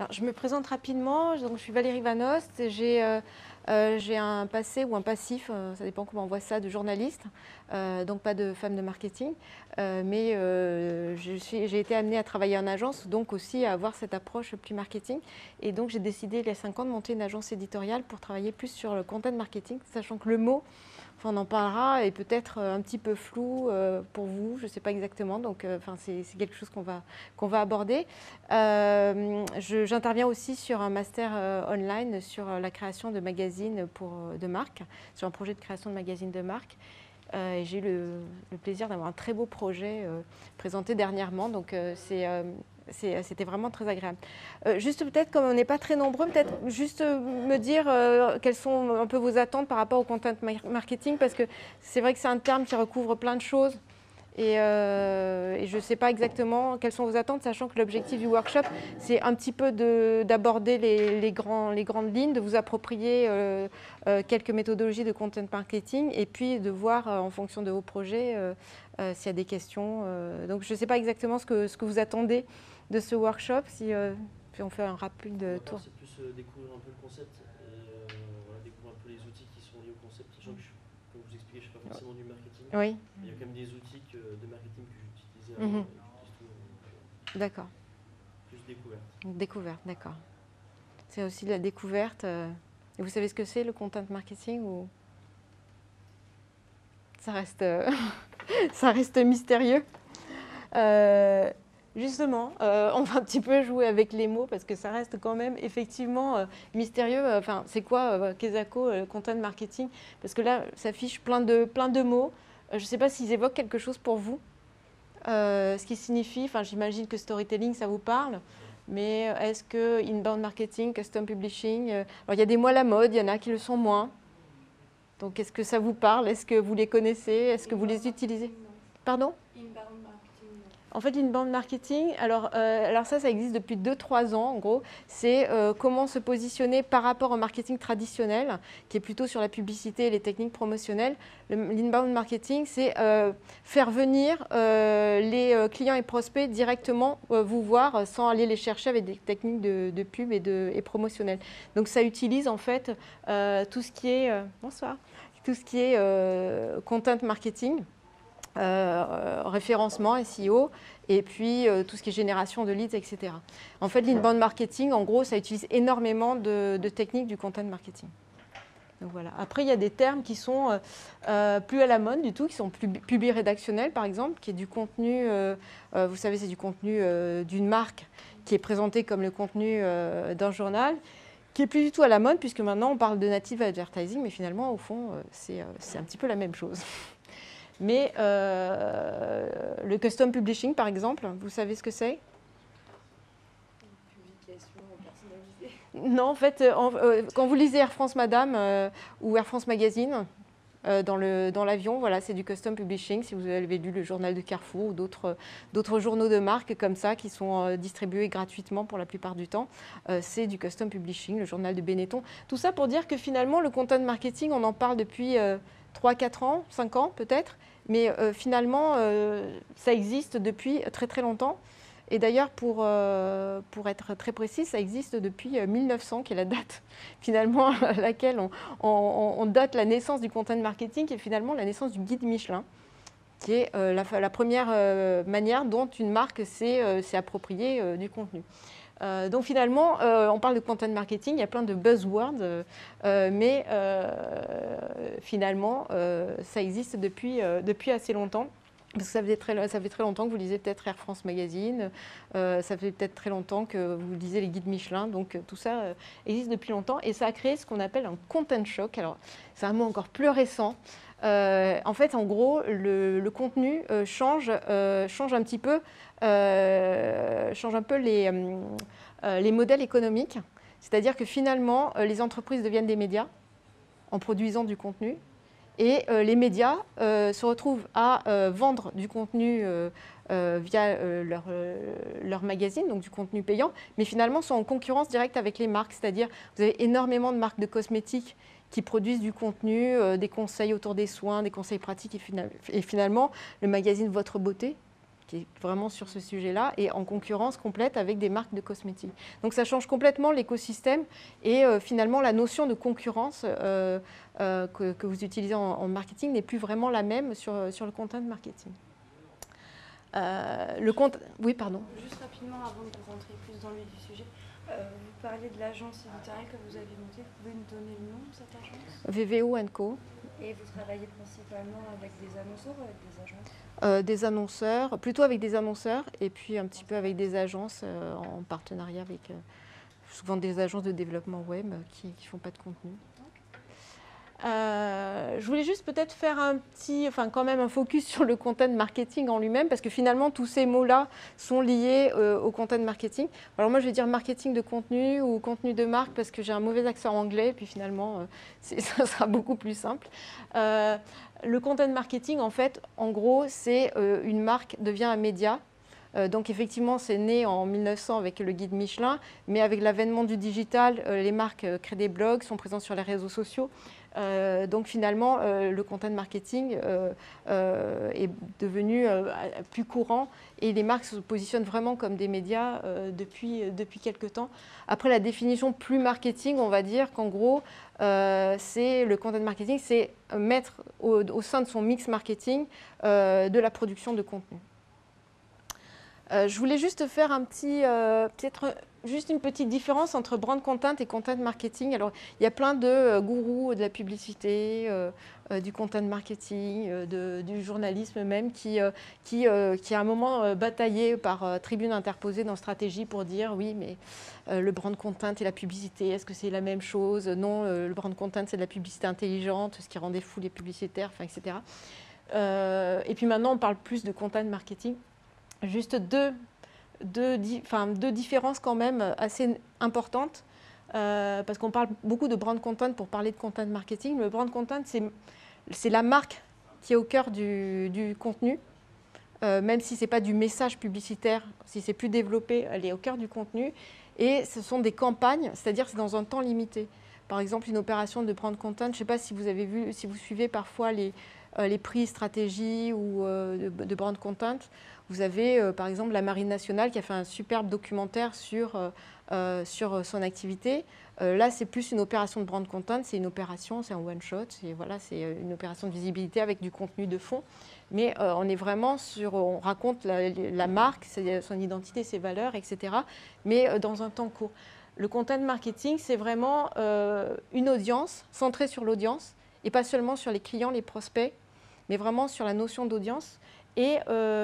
Alors, je me présente rapidement. Donc, je suis Valérie Vanost. J'ai un passé ou un passif, ça dépend comment on voit ça, de journaliste, donc pas de femme de marketing. Mais j'ai été amenée à travailler en agence, donc aussi à avoir cette approche plus marketing. Et donc, j'ai décidé il y a 5 ans de monter une agence éditoriale pour travailler plus sur le content marketing, sachant que le mot, enfin, on en parlera, est peut-être un petit peu flou pour vous, je ne sais pas exactement, donc c'est quelque chose qu'on va aborder. J'interviens aussi sur un master online sur la création de magazines de marque, sur un projet de création de magazines de marque. Et j'ai eu le plaisir d'avoir un très beau projet présenté dernièrement, donc c'était vraiment très agréable. Juste peut-être, comme on n'est pas très nombreux, peut-être juste me dire quelles sont un peu vos attentes par rapport au content marketing, parce que c'est vrai que c'est un terme qui recouvre plein de choses. Et je ne sais pas exactement quelles sont vos attentes, sachant que l'objectif du workshop, c'est un petit peu d'aborder les grandes lignes, de vous approprier quelques méthodologies de content marketing, et puis de voir en fonction de vos projets s'il y a des questions. Donc je ne sais pas exactement ce que vous attendez de ce workshop, puis on fait un rapide tour. C'est plus découvrir un peu le concept, voilà, découvrir un peu les outils qui sont liés au concept, sachant que, comme je vous expliquais, je ne suis pas forcément du marketing. Oui. Il y a quand même des outils de marketing que j'utilisais Mhm. avant. D'accord. Plus découverte. Découverte, d'accord. C'est aussi de la découverte. Et vous savez ce que c'est le content marketing ou ça reste, ça reste mystérieux. Justement, on va un petit peu jouer avec les mots parce que ça reste quand même effectivement mystérieux. Enfin, c'est quoi Kezako, content marketing? Parce que là, ça affiche plein de mots. Je ne sais pas s'ils évoquent quelque chose pour vous. Ce qui signifie, enfin, j'imagine que storytelling, ça vous parle. Mais est-ce que inbound marketing, custom publishing, alors il y a des mots à la mode, il y en a qui le sont moins. Donc est-ce que ça vous parle? Est-ce que vous les connaissez? Est-ce que vous les utilisez? Pardon? Inbound marketing. En fait, l'inbound marketing, alors ça existe depuis 2-3 ans en gros. C'est comment se positionner par rapport au marketing traditionnel, qui est plutôt sur la publicité et les techniques promotionnelles. L'inbound marketing, c'est faire venir les clients et prospects directement vous voir sans aller les chercher avec des techniques de pub et promotionnelles. Donc ça utilise en fait tout ce qui est bonsoir, tout ce qui est content marketing. Référencement, SEO, et puis tout ce qui est génération de leads, etc. En fait, l'inbound marketing, en gros, ça utilise énormément de techniques du content marketing. Donc voilà. Après, il y a des termes qui sont plus à la mode du tout, qui sont plus publi-rédactionnels, par exemple, qui est du contenu, vous savez, c'est du contenu d'une marque qui est présenté comme le contenu d'un journal, qui est plus du tout à la mode, puisque maintenant, on parle de native advertising, mais finalement, au fond, c'est un petit peu la même chose. Mais le custom publishing, par exemple, vous savez ce que c'est? Publication personnalisée. Non, en fait, quand vous lisez Air France Madame ou Air France Magazine dans l'avion, voilà, c'est du custom publishing. Si vous avez lu le journal de Carrefour ou d'autres journaux de marque comme ça qui sont distribués gratuitement pour la plupart du temps, c'est du custom publishing, le journal de Benetton. Tout ça pour dire que finalement, le content marketing, on en parle depuis 3-4 ans, 5 ans peut-être. Mais finalement, ça existe depuis très très longtemps. Et d'ailleurs, pour être très précis, ça existe depuis 1900, qui est la date finalement à laquelle on date la naissance du content marketing, qui est finalement la naissance du guide Michelin, qui est la première manière dont une marque s'est appropriée du contenu. Donc finalement, on parle de content marketing, il y a plein de buzzwords, mais finalement, ça existe depuis assez longtemps. Parce que ça fait très longtemps que vous lisez peut-être Air France Magazine, ça fait peut-être très longtemps que vous lisez les guides Michelin, donc tout ça existe depuis longtemps et ça a créé ce qu'on appelle un content shock. Alors c'est un mot encore plus récent. En fait, en gros, le contenu change un petit peu, change un peu les modèles économiques. C'est-à-dire que finalement, les entreprises deviennent des médias en produisant du contenu. Et les médias se retrouvent à vendre du contenu via leur magazine, donc du contenu payant, mais finalement sont en concurrence directe avec les marques. C'est-à-dire vous avez énormément de marques de cosmétiques qui produisent du contenu, des conseils autour des soins, des conseils pratiques, et finalement le magazine Votre Beauté, qui est vraiment sur ce sujet-là, et en concurrence complète avec des marques de cosmétiques. Donc ça change complètement l'écosystème et finalement la notion de concurrence que vous utilisez en marketing n'est plus vraiment la même sur le content marketing. Oui, pardon. Juste rapidement, avant de rentrer plus dans le vif du sujet, vous parliez de l'agence éditoriale que vous avez montée. Vous pouvez nous donner le nom de cette agence? VVO & Co. Et vous travaillez principalement avec des annonceurs ou avec des agences? Des annonceurs, plutôt avec des annonceurs, et puis un petit peu avec des agences en partenariat avec souvent des agences de développement web qui ne font pas de contenu. Je voulais juste peut-être faire quand même un focus sur le content marketing en lui-même, parce que finalement tous ces mots-là sont liés au content marketing. Alors moi je vais dire marketing de contenu ou contenu de marque parce que j'ai un mauvais accent anglais, et puis finalement ça sera beaucoup plus simple. Le content marketing, en fait, en gros, c'est une marque devient un média. Donc effectivement, c'est né en 1900 avec le guide Michelin, mais avec l'avènement du digital, les marques créent des blogs, sont présentes sur les réseaux sociaux. Donc finalement, le content marketing est devenu plus courant et les marques se positionnent vraiment comme des médias depuis quelques temps. Après, la définition plus marketing, on va dire qu'en gros, c'est le content marketing, c'est mettre au sein de son mix marketing de la production de contenu. Je voulais juste faire peut-être juste une petite différence entre brand content et content marketing. Alors, il y a plein de gourous de la publicité, du content marketing, du journalisme même, qui à un moment bataillé par tribune interposée dans Stratégie pour dire oui, mais le brand content et la publicité, est-ce que c'est la même chose? Non, le brand content, c'est de la publicité intelligente, ce qui rendait fou les publicitaires, etc. Et puis maintenant, on parle plus de content marketing. Juste deux différences quand même assez importantes, parce qu'on parle beaucoup de brand content pour parler de content marketing. Le brand content, c'est la marque qui est au cœur du contenu, même si ce n'est pas du message publicitaire, si c'est plus développé, elle est au cœur du contenu. Et ce sont des campagnes, c'est-à-dire c'est dans un temps limité. Par exemple, une opération de brand content, je ne sais pas si vous avez vu, si vous suivez parfois les prix stratégie ou de brand content. Vous avez par exemple la Marine nationale qui a fait un superbe documentaire sur son activité. Là, c'est plus une opération de brand content, c'est une opération, c'est un one-shot, c'est une opération de visibilité avec du contenu de fond. Mais on est vraiment on raconte la marque, son identité, ses valeurs, etc. Mais dans un temps court. Le content marketing, c'est vraiment une audience centrée sur l'audience et pas seulement sur les clients, les prospects, mais vraiment sur la notion d'audience et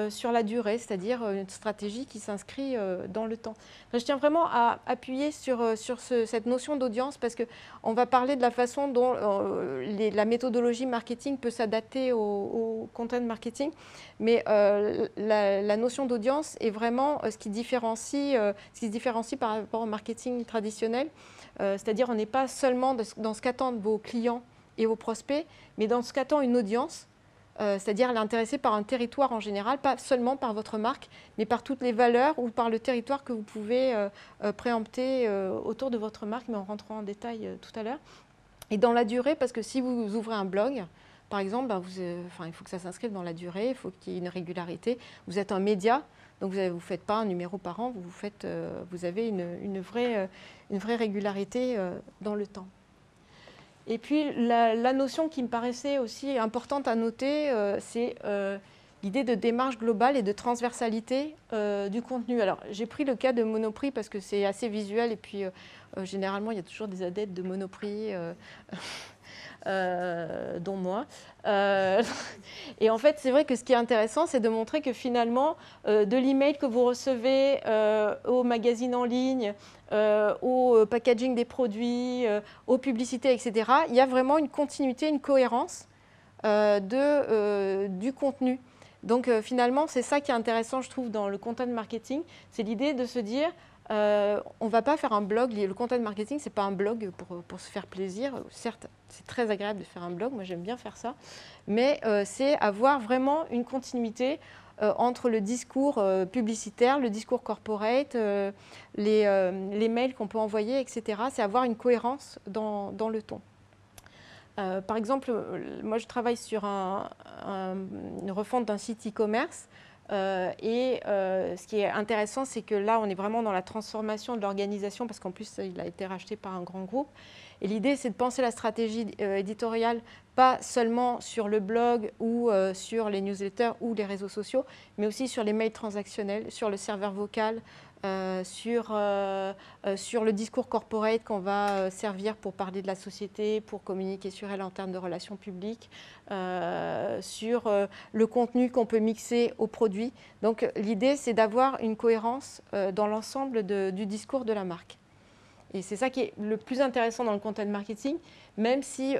sur la durée, c'est-à-dire une stratégie qui s'inscrit dans le temps. Enfin, je tiens vraiment à appuyer sur cette notion d'audience parce qu'on va parler de la façon dont la méthodologie marketing peut s'adapter au content marketing, mais la notion d'audience est vraiment ce qui se différencie par rapport au marketing traditionnel, c'est-à-dire on n'est pas seulement dans ce qu'attendent vos clients et vos prospects, mais dans ce qu'attend une audience. C'est-à-dire elle est intéressée par un territoire en général, pas seulement par votre marque, mais par toutes les valeurs ou par le territoire que vous pouvez préempter autour de votre marque, mais en rentrant en détail tout à l'heure. Et dans la durée, parce que si vous ouvrez un blog, par exemple, il faut que ça s'inscrive dans la durée, il faut qu'il y ait une régularité. Vous êtes un média, donc vous ne faites pas un numéro par an, vous avez une vraie régularité dans le temps. Et puis, la notion qui me paraissait aussi importante à noter, c'est l'idée de démarche globale et de transversalité du contenu. Alors, j'ai pris le cas de Monoprix parce que c'est assez visuel et puis généralement, il y a toujours des adeptes de Monoprix, dont moi. Et en fait, c'est vrai que ce qui est intéressant, c'est de montrer que finalement, de l'email que vous recevez au magazine en ligne, au packaging des produits, aux publicités, etc., il y a vraiment une continuité, une cohérence du contenu. Donc finalement, c'est ça qui est intéressant, je trouve, dans le content marketing, c'est l'idée de se dire, on ne va pas faire un blog, le content marketing, ce n'est pas un blog pour se faire plaisir. Certes, c'est très agréable de faire un blog, moi j'aime bien faire ça, mais c'est avoir vraiment une continuité entre le discours publicitaire, le discours corporate, les mails qu'on peut envoyer, etc. C'est avoir une cohérence dans le ton. Par exemple, moi je travaille sur une refonte d'un site e-commerce. Ce qui est intéressant, c'est que là, on est vraiment dans la transformation de l'organisation, parce qu'en plus, il a été racheté par un grand groupe. Et l'idée, c'est de penser la stratégie éditoriale pas seulement sur le blog ou sur les newsletters ou les réseaux sociaux, mais aussi sur les mails transactionnels, sur le serveur vocal, sur le discours corporate qu'on va servir pour parler de la société, pour communiquer sur elle en termes de relations publiques, sur le contenu qu'on peut mixer au produit. Donc l'idée, c'est d'avoir une cohérence dans l'ensemble du discours de la marque. Et c'est ça qui est le plus intéressant dans le content marketing, même si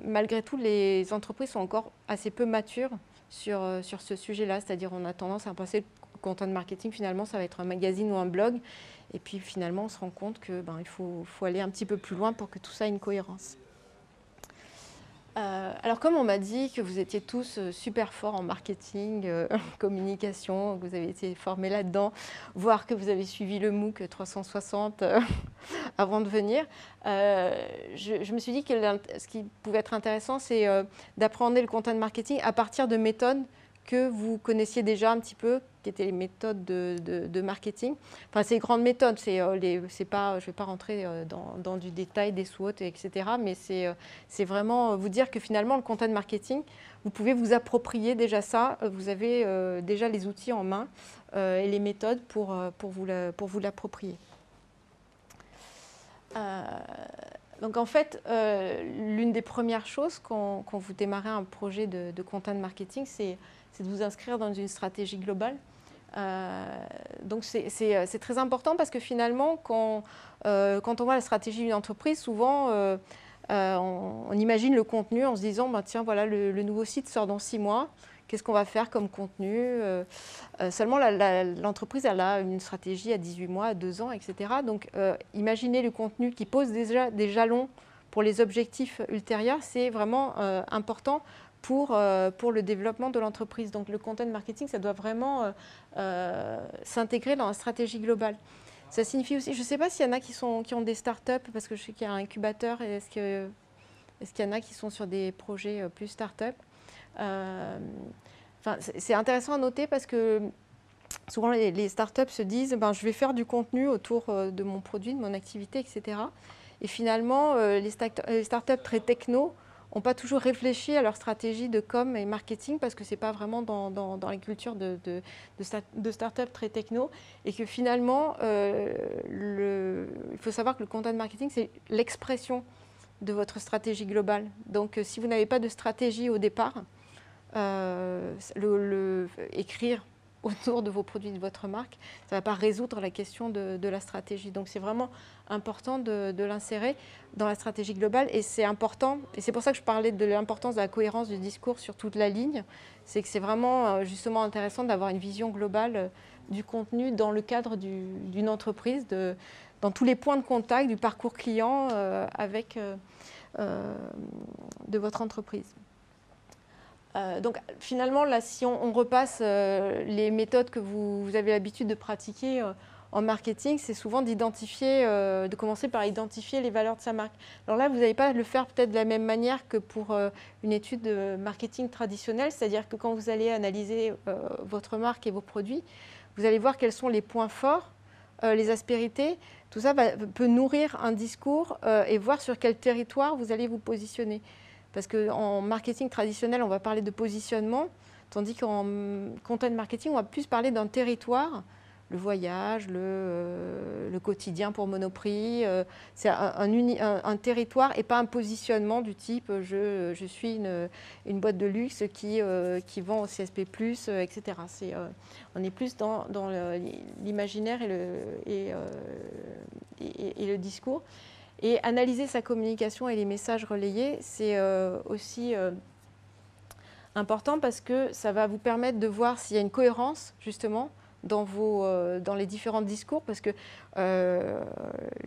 malgré tout les entreprises sont encore assez peu matures sur ce sujet-là. C'est-à-dire on a tendance à penser que le content marketing finalement ça va être un magazine ou un blog. Et puis finalement on se rend compte que il faut aller un petit peu plus loin pour que tout ça ait une cohérence. Alors comme on m'a dit que vous étiez tous super forts en marketing, en communication, que vous avez été formés là-dedans, voire que vous avez suivi le MOOC 360 avant de venir, je me suis dit que ce qui pouvait être intéressant, c'est d'apprendre le content marketing à partir de méthodes que vous connaissiez déjà un petit peu, qui étaient les méthodes de marketing. Enfin, ces grandes méthodes, c'est pas, je ne vais pas rentrer dans du détail des SWOT, etc. Mais c'est vraiment vous dire que finalement, le content marketing, vous pouvez vous approprier déjà ça. Vous avez déjà les outils en main et les méthodes pour vous l'approprier. Donc en fait, l'une des premières choses quand vous démarrez un projet de content marketing, c'est de vous inscrire dans une stratégie globale. Donc c'est très important parce que finalement, quand on voit la stratégie d'une entreprise, souvent on imagine le contenu en se disant tiens, voilà, le nouveau site sort dans 6 mois. Qu'est-ce qu'on va faire comme contenu Seulement, l'entreprise elle a une stratégie à 18 mois, à 2 ans, etc. Donc, imaginez le contenu qui pose déjà des jalons pour les objectifs ultérieurs, c'est vraiment important pour le développement de l'entreprise. Donc, le content marketing, ça doit vraiment s'intégrer dans la stratégie globale. Ça signifie aussi, je ne sais pas s'il y en a qui ont des startups, parce que je sais qu'il y a un incubateur, et est-ce qu'il y en a qui sont sur des projets plus startups c'est intéressant à noter parce que souvent les startups se disent je vais faire du contenu autour de mon produit, de mon activité, etc. Et finalement, les startups très techno n'ont pas toujours réfléchi à leur stratégie de com et marketing parce que ce n'est pas vraiment dans les cultures de startups très techno. Et que finalement, il faut savoir que le content marketing, c'est l'expression de votre stratégie globale. Donc, si vous n'avez pas de stratégie au départ, écrire autour de vos produits, de votre marque, ça ne va pas résoudre la question de la stratégie. Donc c'est vraiment important de l'insérer dans la stratégie globale et c'est important, et c'est pour ça que je parlais de l'importance de la cohérence du discours sur toute la ligne, c'est que c'est vraiment justement intéressant d'avoir une vision globale du contenu dans le cadre d'une entreprise, dans tous les points de contact du parcours client de votre entreprise. Donc finalement, là, si on repasse les méthodes que vous avez l'habitude de pratiquer en marketing, c'est souvent de commencer par identifier les valeurs de sa marque. Alors là, vous n'allez pas le faire peut-être de la même manière que pour une étude de marketing traditionnelle, c'est-à-dire que quand vous allez analyser votre marque et vos produits, vous allez voir quels sont les points forts, les aspérités. Tout ça peut nourrir un discours et voir sur quel territoire vous allez vous positionner. Parce qu'en marketing traditionnel, on va parler de positionnement, tandis qu'en content marketing, on va plus parler d'un territoire, le voyage, le quotidien pour Monoprix. C'est un territoire et pas un positionnement du type je suis une boîte de luxe qui vend au CSP+, etc. On est plus dans l'imaginaire et le discours. Et analyser sa communication et les messages relayés, c'est aussi important parce que ça va vous permettre de voir s'il y a une cohérence, justement, dans les différents discours, parce que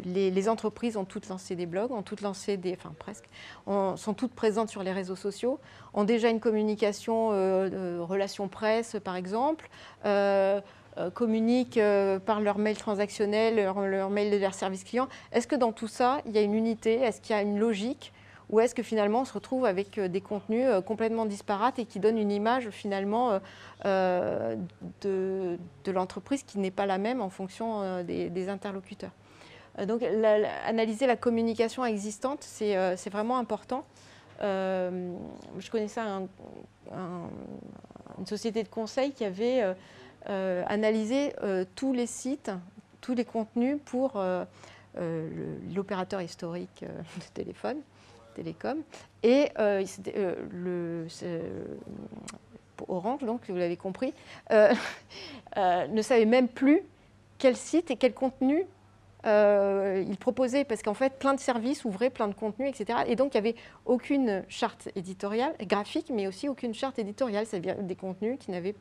les entreprises ont toutes lancé des blogs, ont toutes lancé presque, sont toutes présentes sur les réseaux sociaux, ont déjà une communication relations presse, par exemple, communiquent par leur mail transactionnel, leur mail de leur service client. Est-ce que dans tout ça, il y a une unité? Est-ce qu'il y a une logique? ou est-ce que finalement on se retrouve avec des contenus complètement disparates et qui donnent une image finalement de l'entreprise qui n'est pas la même en fonction des interlocuteurs. Donc analyser la communication existante, c'est vraiment important. Je connaissais une société de conseil qui avait analysé tous les sites, tous les contenus pour l'opérateur historique de télécom. Et Orange, donc vous l'avez compris, ne savait même plus quel site et quel contenu il proposait, parce qu'en fait, plein de services ouvraient, plein de contenus, etc. Et donc, il n'y avait aucune charte éditoriale, graphique, mais aussi aucune charte éditoriale, c'est-à-dire des contenus qui n'avaient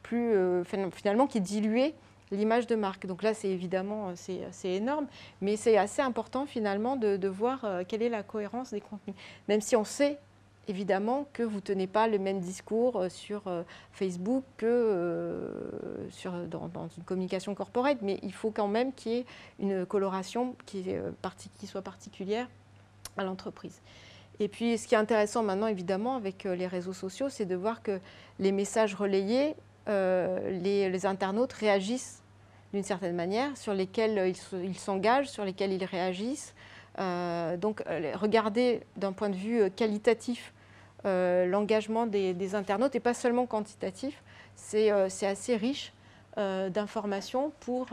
finalement, qui diluaient l'image de marque. Donc là, c'est évidemment, c'est énorme, mais c'est assez important, finalement, de voir quelle est la cohérence des contenus. Même si on sait, évidemment, que vous ne tenez pas le même discours sur Facebook que dans une communication corporate, mais il faut quand même qu'il y ait une coloration qui soit particulière à l'entreprise. Et puis, ce qui est intéressant maintenant, évidemment, avec les réseaux sociaux, c'est de voir que les messages relayés, les internautes réagissent d'une certaine manière, sur lesquels ils s'engagent, sur lesquels ils réagissent. Donc, regarder d'un point de vue qualitatif l'engagement des internautes et pas seulement quantitatif, c'est assez riche d'informations pour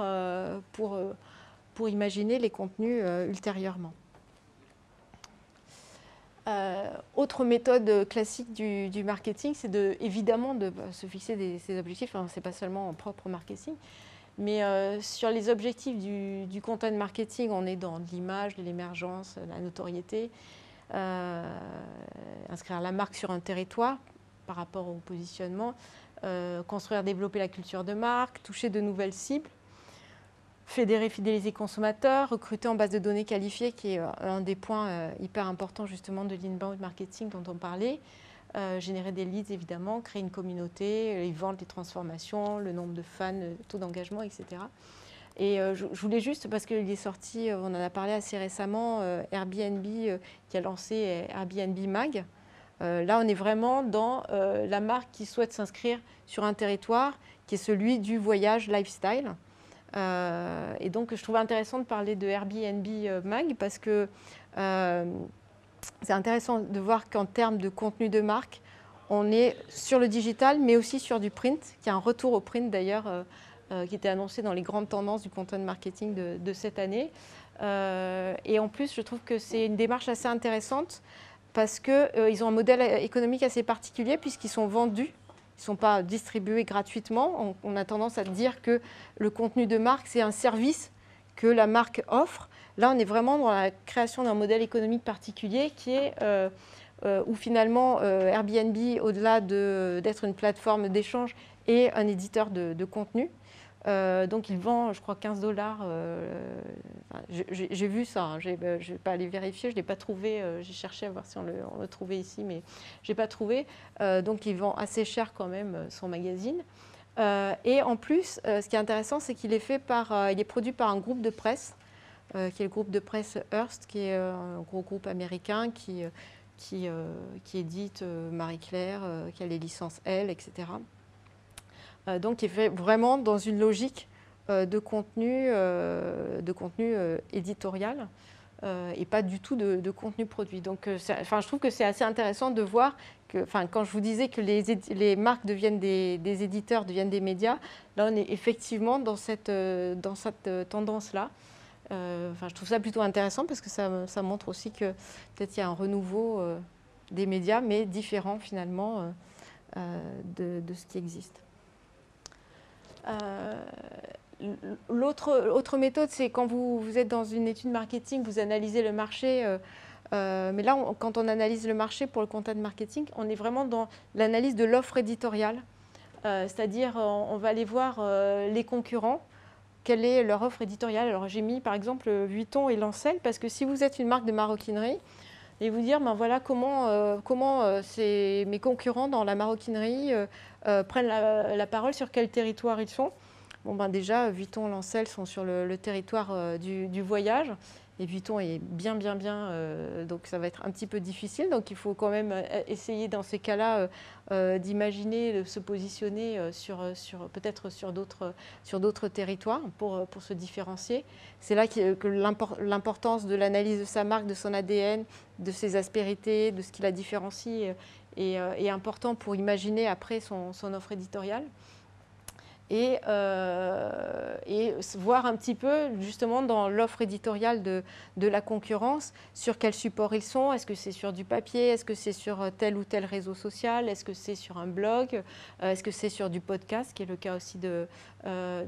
imaginer les contenus ultérieurement. Autre méthode classique du marketing, c'est évidemment de se fixer ces objectifs. Enfin, ce n'est pas seulement en propre marketing, mais sur les objectifs du content marketing, on est dans l'image, l'émergence, la notoriété, inscrire la marque sur un territoire par rapport au positionnement, construire, développer la culture de marque, toucher de nouvelles cibles, fédérer, fidéliser consommateurs, recruter en base de données qualifiées, qui est un des points hyper importants justement de l'inbound marketing dont on parlait, générer des leads évidemment, créer une communauté, les ventes, les transformations, le nombre de fans, le taux d'engagement, etc. Et je voulais juste, parce qu'il est sorti, on en a parlé assez récemment, Airbnb qui a lancé Airbnb Mag. Là, on est vraiment dans la marque qui souhaite s'inscrire sur un territoire qui est celui du voyage lifestyle. Et donc, je trouvais intéressant de parler de Airbnb Mag parce que c'est intéressant de voir qu'en termes de contenu de marque, on est sur le digital, mais aussi sur du print, qui a un retour au print d'ailleurs, qui était annoncé dans les grandes tendances du content marketing de cette année. Et en plus, je trouve que c'est une démarche assez intéressante parce qu'ils ont un modèle économique assez particulier puisqu'ils sont vendus. Ils ne sont pas distribués gratuitement. On a tendance à dire que le contenu de marque, c'est un service que la marque offre. Là, on est vraiment dans la création d'un modèle économique particulier qui est où finalement Airbnb, au-delà d'être une plateforme d'échange, est un éditeur de contenu. Donc, il vend, je crois, $15. J'ai vu ça, hein. Je ne vais pas aller vérifier, je ne l'ai pas trouvé. J'ai cherché à voir si on le trouvait ici, mais je n'ai pas trouvé. Donc, il vend assez cher quand même son magazine. Et en plus, ce qui est intéressant, c'est qu'il est produit par un groupe de presse, qui est le groupe de presse Hearst, qui est un gros groupe américain qui édite Marie Claire, qui a les licences Elle, etc. Donc, qui est fait vraiment dans une logique de contenu éditorial et pas du tout de contenu produit. Donc, je trouve que c'est assez intéressant de voir que, quand je vous disais que les marques deviennent des éditeurs, deviennent des médias, là, on est effectivement dans cette tendance-là. Je trouve ça plutôt intéressant parce que ça montre aussi que peut-être il y a un renouveau des médias, mais différent finalement de ce qui existe. L'autre méthode, c'est quand vous êtes dans une étude marketing, vous analysez le marché. Mais là, quand on analyse le marché pour le content marketing, on est vraiment dans l'analyse de l'offre éditoriale. C'est-à-dire, on va aller voir les concurrents, quelle est leur offre éditoriale. Alors, j'ai mis par exemple Vuitton et Lancel, parce que si vous êtes une marque de maroquinerie, et vous dire, ben voilà comment mes concurrents dans la maroquinerie prennent la parole, sur quel territoire ils sont. Bon, ben déjà, Vuitton, Lancel sont sur le territoire du voyage. Et Vuitton est bien, donc ça va être un petit peu difficile. Donc il faut quand même essayer dans ces cas-là d'imaginer, de se positionner peut-être sur d'autres territoires pour se différencier. C'est là que l'importance de l'analyse de sa marque, de son ADN, de ses aspérités, de ce qui la différencie est important pour imaginer après son offre éditoriale. Et voir un petit peu justement dans l'offre éditoriale de la concurrence sur quel support ils sont. Est-ce que c'est sur du papier? Est-ce que c'est sur tel ou tel réseau social? Est-ce que c'est sur un blog? Est-ce que c'est sur du podcast, qui est le cas aussi de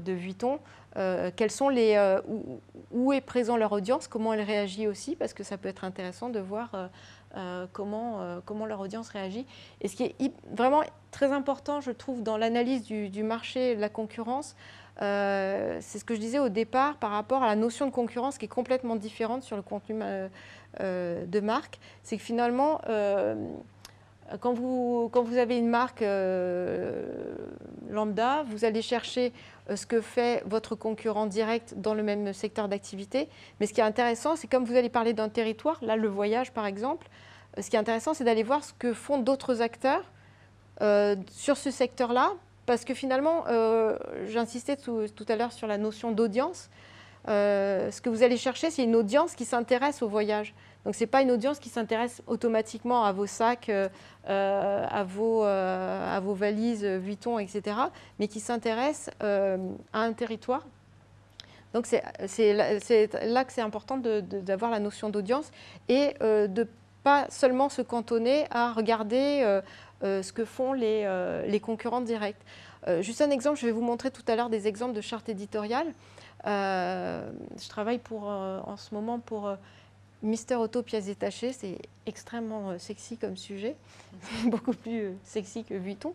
Vuitton? Quels sont où est présent leur audience? Comment elle réagit aussi? Parce que ça peut être intéressant de voir comment leur audience réagit. Et ce qui est vraiment très important, je trouve, dans l'analyse du marché, de la concurrence, c'est ce que je disais au départ par rapport à la notion de concurrence qui est complètement différente sur le contenu de marque. C'est que finalement, quand vous avez une marque lambda, vous allez chercher ce que fait votre concurrent direct dans le même secteur d'activité. Mais ce qui est intéressant, c'est comme vous allez parler d'un territoire, là le voyage par exemple, ce qui est intéressant, c'est d'aller voir ce que font d'autres acteurs sur ce secteur-là, parce que finalement, j'insistais tout à l'heure sur la notion d'audience. Ce que vous allez chercher, c'est une audience qui s'intéresse au voyage. Donc, ce n'est pas une audience qui s'intéresse automatiquement à vos sacs, à vos valises Vuitton, etc., mais qui s'intéresse à un territoire. Donc, c'est là que c'est important d'avoir la notion d'audience et de ne pas seulement se cantonner à regarder ce que font les concurrents directs. Juste un exemple, je vais vous montrer tout à l'heure des exemples de chartes éditoriales. Je travaille en ce moment pour Mister Auto pièces détachées. C'est extrêmement sexy comme sujet, beaucoup plus sexy que Vuitton.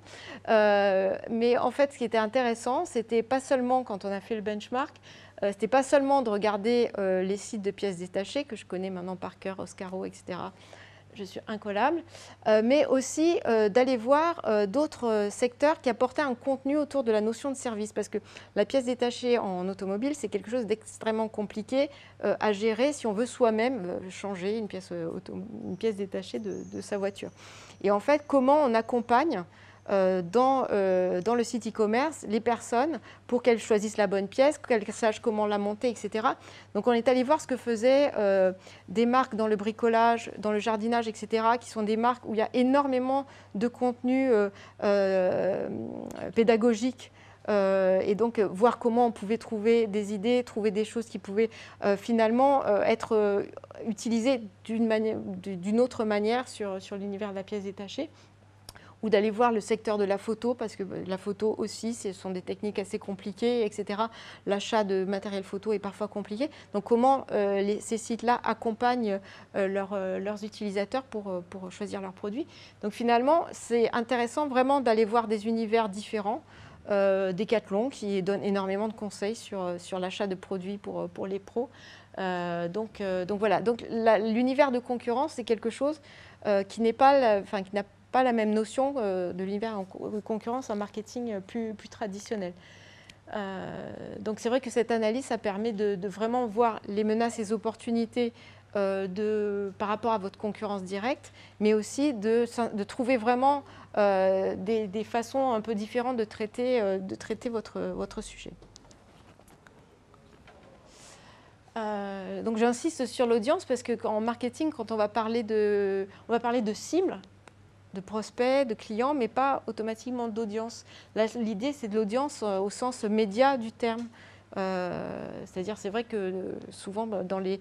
Mais en fait, ce qui était intéressant, c'était pas seulement quand on a fait le benchmark, c'était pas seulement de regarder les sites de pièces détachées que je connais maintenant par cœur, Oscaro, etc. Je suis incollable, mais aussi d'aller voir d'autres secteurs qui apportaient un contenu autour de la notion de service, parce que la pièce détachée en automobile, c'est quelque chose d'extrêmement compliqué à gérer si on veut soi-même changer une pièce détachée de sa voiture. Et en fait, comment on accompagne dans le site e-commerce les personnes pour qu'elles choisissent la bonne pièce, qu'elles sachent comment la monter, etc. Donc on est allé voir ce que faisaient des marques dans le bricolage, dans le jardinage, etc., qui sont des marques où il y a énormément de contenu pédagogique. Et donc voir comment on pouvait trouver des idées, trouver des choses qui pouvaient finalement être utilisées d'une autre manière sur l'univers de la pièce détachée. Ou d'aller voir le secteur de la photo, parce que la photo aussi, ce sont des techniques assez compliquées, etc. L'achat de matériel photo est parfois compliqué. Donc comment ces sites-là accompagnent leurs utilisateurs pour choisir leurs produits. Donc finalement, c'est intéressant vraiment d'aller voir des univers différents. Decathlon qui donne énormément de conseils sur l'achat de produits pour les pros. Donc voilà, donc l'univers de concurrence, c'est quelque chose qui n'a pas la même notion de l'univers de concurrence en marketing plus traditionnel. Donc c'est vrai que cette analyse, ça permet de vraiment voir les menaces et les opportunités par rapport à votre concurrence directe, mais aussi de trouver vraiment des façons un peu différentes de traiter votre sujet. Donc j'insiste sur l'audience parce qu'en marketing, quand on va parler de cible, de prospects, de clients, mais pas automatiquement d'audience. Là, l'idée, c'est de l'audience au sens média du terme. C'est-à-dire, c'est vrai que souvent, dans les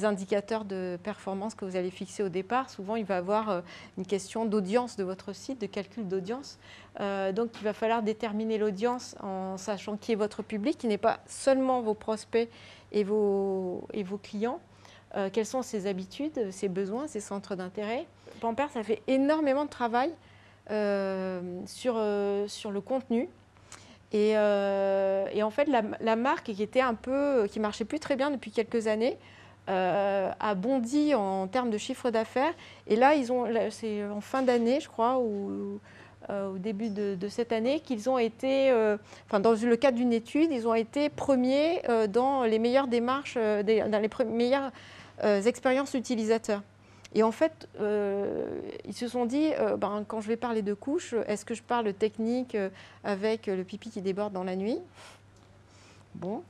indicateurs de performance que vous allez fixer au départ, souvent, il va y avoir une question d'audience de votre site, de calcul d'audience. Donc, il va falloir déterminer l'audience en sachant qui est votre public, qui n'est pas seulement vos prospects et vos clients. Quelles sont ses habitudes, ses besoins, ses centres d'intérêt. Pampers, ça fait énormément de travail sur le contenu. Et en fait, la marque qui marchait plus très bien depuis quelques années, a bondi en termes de chiffre d'affaires. Et là, c'est en fin d'année, je crois, où au début de cette année qu'ils ont été, dans le cadre d'une étude, ils ont été premiers dans les meilleures démarches, dans les meilleures expériences utilisateurs. Et en fait, ils se sont dit, quand je vais parler de couches, est-ce que je parle technique avec le pipi qui déborde dans la nuit? Bon.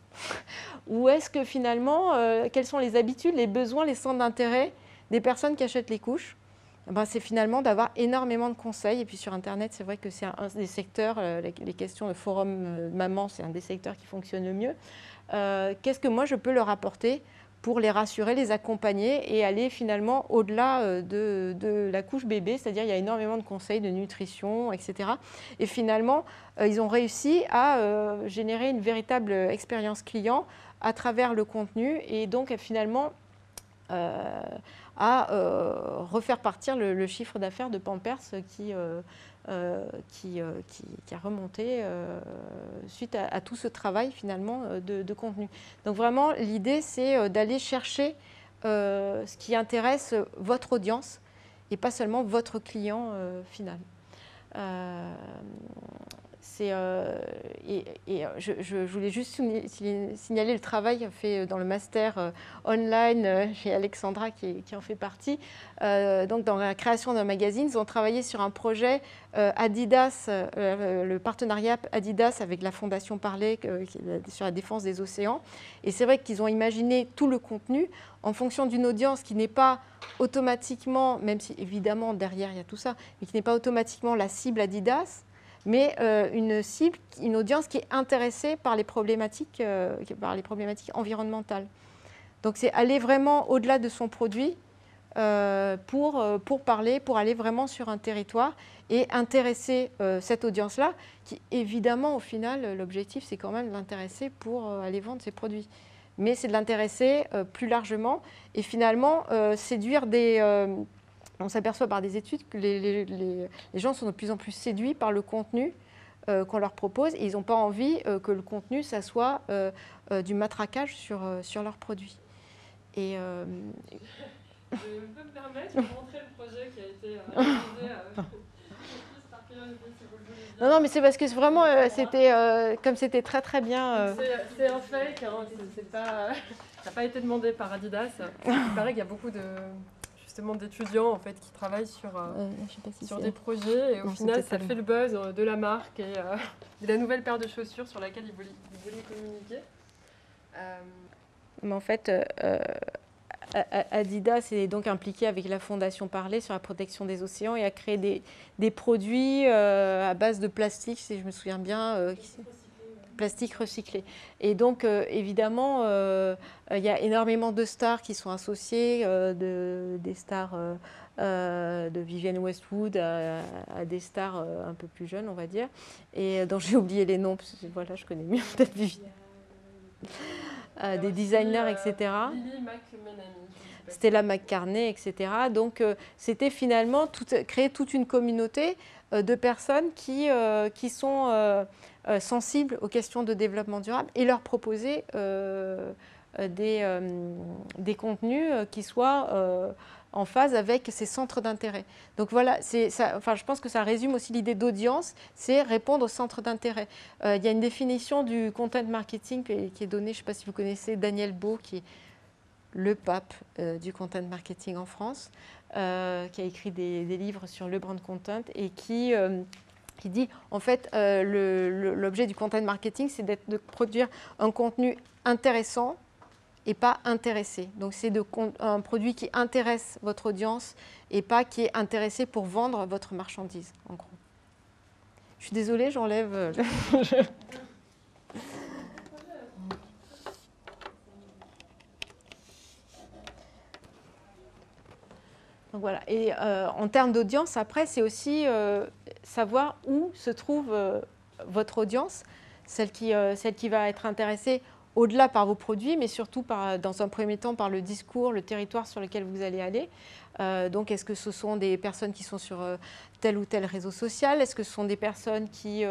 Ou est-ce que finalement, quelles sont les habitudes, les besoins, les centres d'intérêt des personnes qui achètent les couches? C'est finalement d'avoir énormément de conseils. Et puis sur Internet, c'est vrai que c'est un des secteurs, les questions de forum maman, c'est un des secteurs qui fonctionne le mieux. Qu'est-ce que moi je peux leur apporter pour les rassurer, les accompagner et aller finalement au-delà de la couche bébé, c'est-à-dire il y a énormément de conseils de nutrition, etc. Et finalement, ils ont réussi à générer une véritable expérience client à travers le contenu et donc finalement à refaire partir le chiffre d'affaires de Pampers qui a remonté suite à tout ce travail finalement de contenu. Donc vraiment l'idée c'est d'aller chercher ce qui intéresse votre audience et pas seulement votre client final. Je voulais juste signaler le travail fait dans le master online chez Alexandra qui en fait partie. Donc dans la création d'un magazine, ils ont travaillé sur un projet Adidas, le partenariat Adidas avec la Fondation Parler sur la défense des océans. Et c'est vrai qu'ils ont imaginé tout le contenu en fonction d'une audience qui n'est pas automatiquement, même si évidemment derrière il y a tout ça, mais qui n'est pas automatiquement la cible Adidas, mais une audience qui est intéressée par les problématiques environnementales. Donc c'est aller vraiment au-delà de son produit pour parler, pour aller vraiment sur un territoire et intéresser cette audience-là, qui évidemment au final l'objectif c'est quand même de l'intéresser pour aller vendre ses produits. Mais c'est de l'intéresser plus largement et finalement séduire des... on s'aperçoit par des études que les gens sont de plus en plus séduits par le contenu qu'on leur propose et ils n'ont pas envie que le contenu, ça soit du matraquage sur leurs produits. Et, je peux me permettre de montrer le projet qui a été réalisé par curiosité, si vous le voulez bien. Non, mais c'est parce que vraiment, comme c'était très très bien... C'est un fake, hein, ça n'a pas été demandé par Adidas. Il paraît qu'il y a beaucoup d'étudiants en fait, qui travaillent sur des projets et au final ça fait le buzz de la marque et de la nouvelle paire de chaussures sur laquelle ils voulaient communiquer. Mais en fait, Adidas est donc impliqué avec la Fondation Parler sur la protection des océans et a créé des produits à base de plastique, si je me souviens bien, plastique recyclé. Et donc, évidemment, il y a énormément de stars qui sont associées, des stars de Vivienne Westwood à des stars un peu plus jeunes, on va dire, et dont j'ai oublié les noms, parce que voilà, je connais mieux peut-être Vivienne. Des designers, etc. Stella McCartney, etc. Donc, c'était finalement créer toute une communauté de personnes qui sont sensibles aux questions de développement durable et leur proposer des contenus qui soient en phase avec ces centres d'intérêt. Donc voilà, je pense que ça résume aussi l'idée d'audience, c'est répondre aux centres d'intérêt. Il y a une définition du content marketing qui est donnée, je ne sais pas si vous connaissez Daniel Beau, qui est le pape du content marketing en France, qui a écrit des livres sur le brand content et qui dit, en fait, l'objet du content marketing, c'est de produire un contenu intéressant et pas intéressé. Donc, c'est un produit qui intéresse votre audience et pas qui est intéressé pour vendre votre marchandise, en gros. Je suis désolée, j'enlève... Donc voilà. Et en termes d'audience, après, c'est aussi savoir où se trouve votre audience, celle qui va être intéressée au-delà par vos produits, mais surtout dans un premier temps par le discours, le territoire sur lequel vous allez aller. Donc, est-ce que ce sont des personnes qui sont sur tel ou tel réseau social? Est-ce que ce sont des personnes qui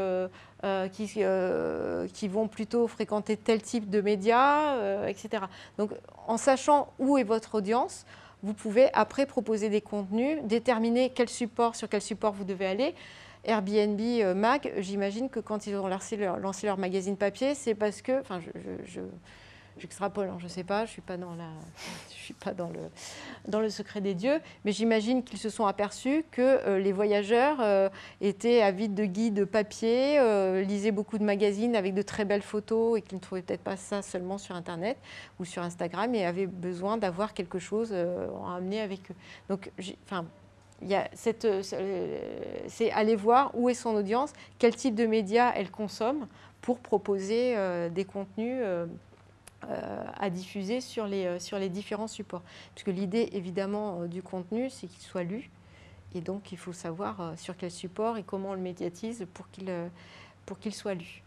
vont plutôt fréquenter tel type de médias, etc. Donc, en sachant où est votre audience, vous pouvez après proposer des contenus, déterminer sur quel support vous devez aller. Airbnb, Mag, j'imagine que quand ils ont lancé leur magazine papier, c'est parce que, enfin, j'extrapole, hein, je ne sais pas, je ne suis pas dans le secret des dieux, mais j'imagine qu'ils se sont aperçus que les voyageurs étaient avides de guides papier, lisaient beaucoup de magazines avec de très belles photos et qu'ils ne trouvaient peut-être pas ça seulement sur Internet ou sur Instagram et avaient besoin d'avoir quelque chose à amener avec eux. Donc, c'est aller voir où est son audience, quel type de médias elle consomme pour proposer des contenus à diffuser sur les différents supports. Parce que l'idée, évidemment, du contenu, c'est qu'il soit lu. Et donc, il faut savoir sur quel support et comment on le médiatise pour qu'il soit lu.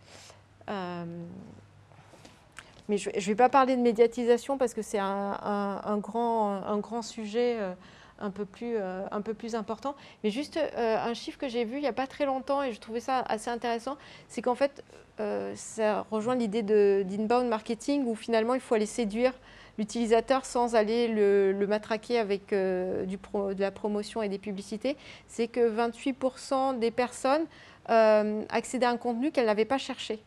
Mais je ne vais pas parler de médiatisation parce que c'est un grand sujet un peu plus important. Mais juste un chiffre que j'ai vu il n'y a pas très longtemps et je trouvais ça assez intéressant, c'est qu'en fait, ça rejoint l'idée d'inbound marketing où finalement il faut aller séduire l'utilisateur sans aller le matraquer avec de la promotion et des publicités. C'est que 28% des personnes accédaient à un contenu qu'elles n'avaient pas cherché.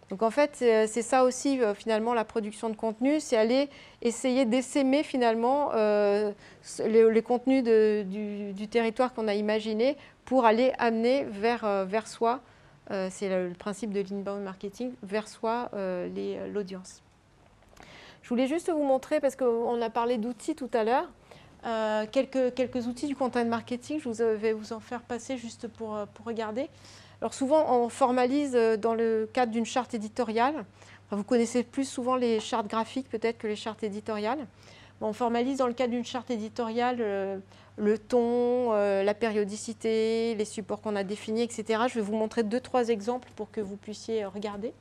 Donc en fait, c'est ça aussi finalement la production de contenu, c'est aller essayer d'essaimer finalement les contenus du territoire qu'on a imaginé pour aller amener vers soi, c'est le principe de l'inbound marketing, vers soi l'audience. Je voulais juste vous montrer, parce qu'on a parlé d'outils tout à l'heure, quelques outils du content marketing, vais vous en faire passer juste pour regarder. Alors souvent, on formalise dans le cadre d'une charte éditoriale. Enfin, vous connaissez plus souvent les chartes graphiques peut-être que les chartes éditoriales. On formalise dans le cadre d'une charte éditoriale le ton, la périodicité, les supports qu'on a définis, etc. Je vais vous montrer 2-3 exemples pour que vous puissiez regarder.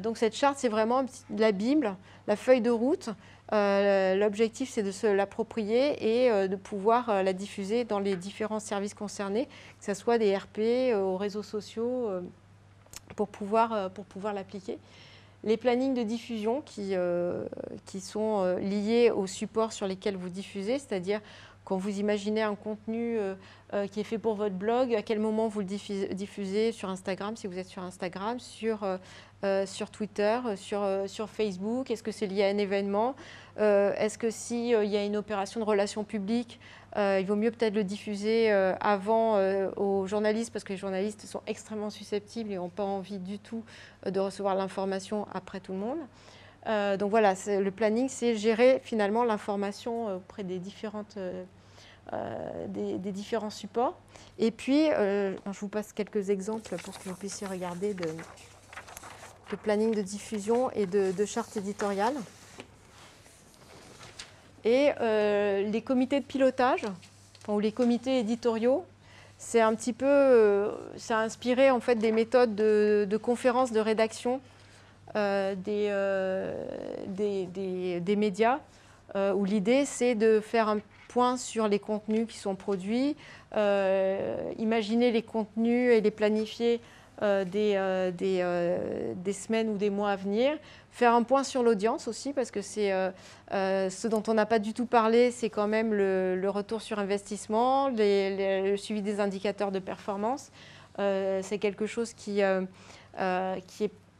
Donc cette charte, c'est vraiment la Bible, la feuille de route. L'objectif, c'est de se l'approprier et de pouvoir la diffuser dans les différents services concernés, que ce soit des RP, aux réseaux sociaux, pour pouvoir l'appliquer. Les plannings de diffusion qui sont liés aux supports sur lesquels vous diffusez, c'est-à-dire quand vous imaginez un contenu qui est fait pour votre blog, à quel moment vous le diffusez sur Instagram, si vous êtes sur Instagram, sur Twitter, sur Facebook, est-ce que c'est lié à un événement, est-ce que s'il y a une opération de relations publiques, il vaut mieux peut-être le diffuser avant aux journalistes parce que les journalistes sont extrêmement susceptibles et n'ont pas envie du tout de recevoir l'information après tout le monde. Donc voilà, le planning, c'est gérer finalement l'information auprès des différents supports. Et puis, je vous passe quelques exemples pour que vous puissiez regarder de planning de diffusion et de charte éditoriale. Et les comités de pilotage, ou les comités éditoriaux, c'est un petit peu, ça a inspiré en fait des méthodes de conférences de rédaction des médias, où l'idée c'est de faire un point sur les contenus qui sont produits, imaginer les contenus et les planifier des semaines ou des mois à venir, faire un point sur l'audience aussi, parce que c'est ce dont on n'a pas du tout parlé, c'est quand même le retour sur investissement, le suivi des indicateurs de performance. C'est quelque chose qui est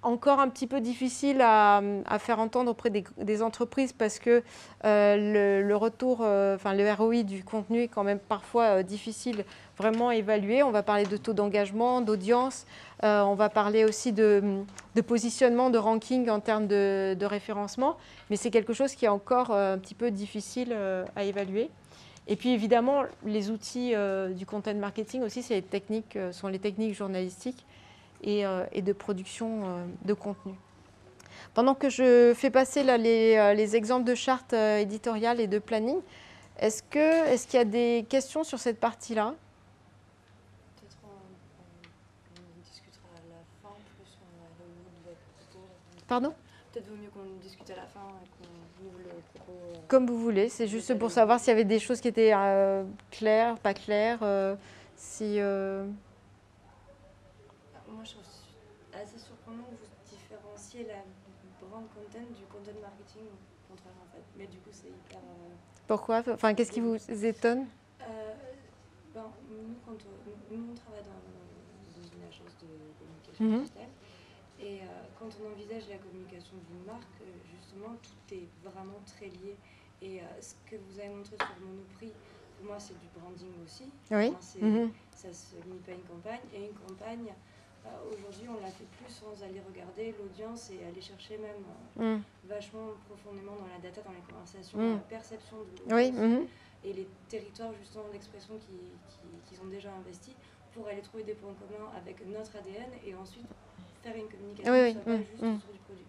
encore un petit peu difficile à faire entendre auprès des entreprises parce que le retour, le ROI du contenu est quand même parfois difficile vraiment à évaluer. On va parler de taux d'engagement, d'audience, on va parler aussi de positionnement, de ranking en termes de référencement, mais c'est quelque chose qui est encore un petit peu difficile à évaluer. Et puis évidemment, les outils du content marketing aussi, sont les techniques journalistiques et de production de contenu. Pendant que je fais passer là, les exemples de chartes éditoriales et de planning, est-ce qu'il y a des questions sur cette partie-là? Peut-être on discutera à la fin, plus on a le bout de votre propos. Pardon? Peut-être vaut mieux qu'on discute à la fin et qu'on ouvre le propos. Comme vous voulez, c'est juste pour savoir s'il y avait des choses qui étaient claires, pas claires, si... Moi, je trouve assez surprenant que vous différenciez la brand content du content marketing, au contraire en fait. Mais du coup, c'est hyper... Pourquoi? Enfin, qu'est-ce qui vous étonne? nous, nous, on travaille dans une agence de communication digitale. Et quand on envisage la communication d'une marque, justement, tout est vraiment très lié. Et ce que vous avez montré sur Monoprix, pour moi, c'est du branding aussi. Oui. Enfin, ça ne se limite pas à une campagne. Et une campagne, aujourd'hui, on la fait plus sans aller regarder l'audience et aller chercher même vachement profondément dans la data, dans les conversations, dans la perception de l'audience et les territoires justement d'expression qu'ils ont déjà investis pour aller trouver des points communs avec notre ADN et ensuite faire une communication qui ne soit pas juste sur du produit.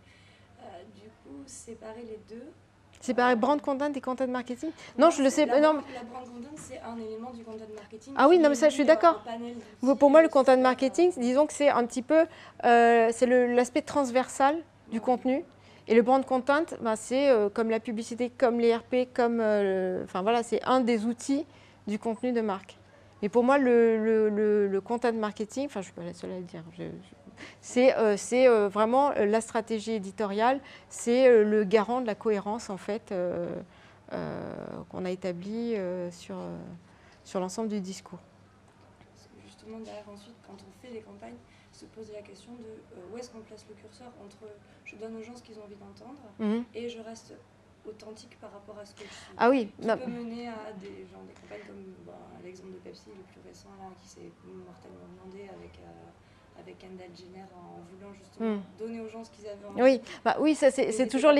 Du coup, séparer les deux. Séparer brand content et content marketing? Non, je le sais pas. La brand content, c'est un élément du content marketing. Ah oui, non, mais ça, je suis d'accord. Pour moi, le content marketing, disons que c'est un petit peu c'est l'aspect transversal du contenu. Et le brand content, ben, c'est comme la publicité, comme les RP, comme enfin voilà, c'est un des outils du contenu de marque. Mais pour moi, le content marketing, enfin, je ne suis pas la seule à le dire. C'est vraiment la stratégie éditoriale, c'est le garant de la cohérence en fait qu'on a établie sur l'ensemble du discours. Parce que justement derrière ensuite, quand on fait des campagnes, se poser la question de où est-ce qu'on place le curseur entre je donne aux gens ce qu'ils ont envie d'entendre et je reste authentique par rapport à ce que je suis. Ah oui. Qui peut mener à des campagnes comme l'exemple de Pepsi, le plus récent là, qui s'est mortellement demandé avec Kendall Jenner en voulant justement donner aux gens ce qu'ils avaient envie. Oui, oui, ça c'est toujours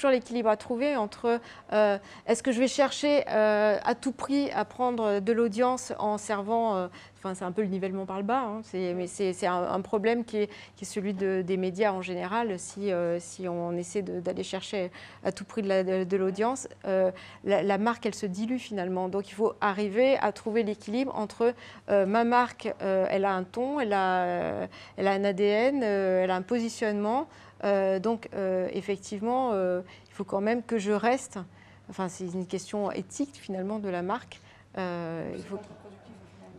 l'équilibre à trouver entre est-ce que je vais chercher à tout prix à prendre de l'audience en servant, c'est un peu le nivellement par le bas, hein, mais c'est un problème qui est celui des médias en général. Si on essaie d'aller chercher à tout prix de l'audience, la marque elle se dilue finalement. Donc il faut arriver à trouver l'équilibre entre ma marque, elle a un ton, elle a un ADN, elle a un positionnement. Donc, effectivement, il faut quand même que je reste. Enfin, c'est une question éthique finalement de la marque. Il faut...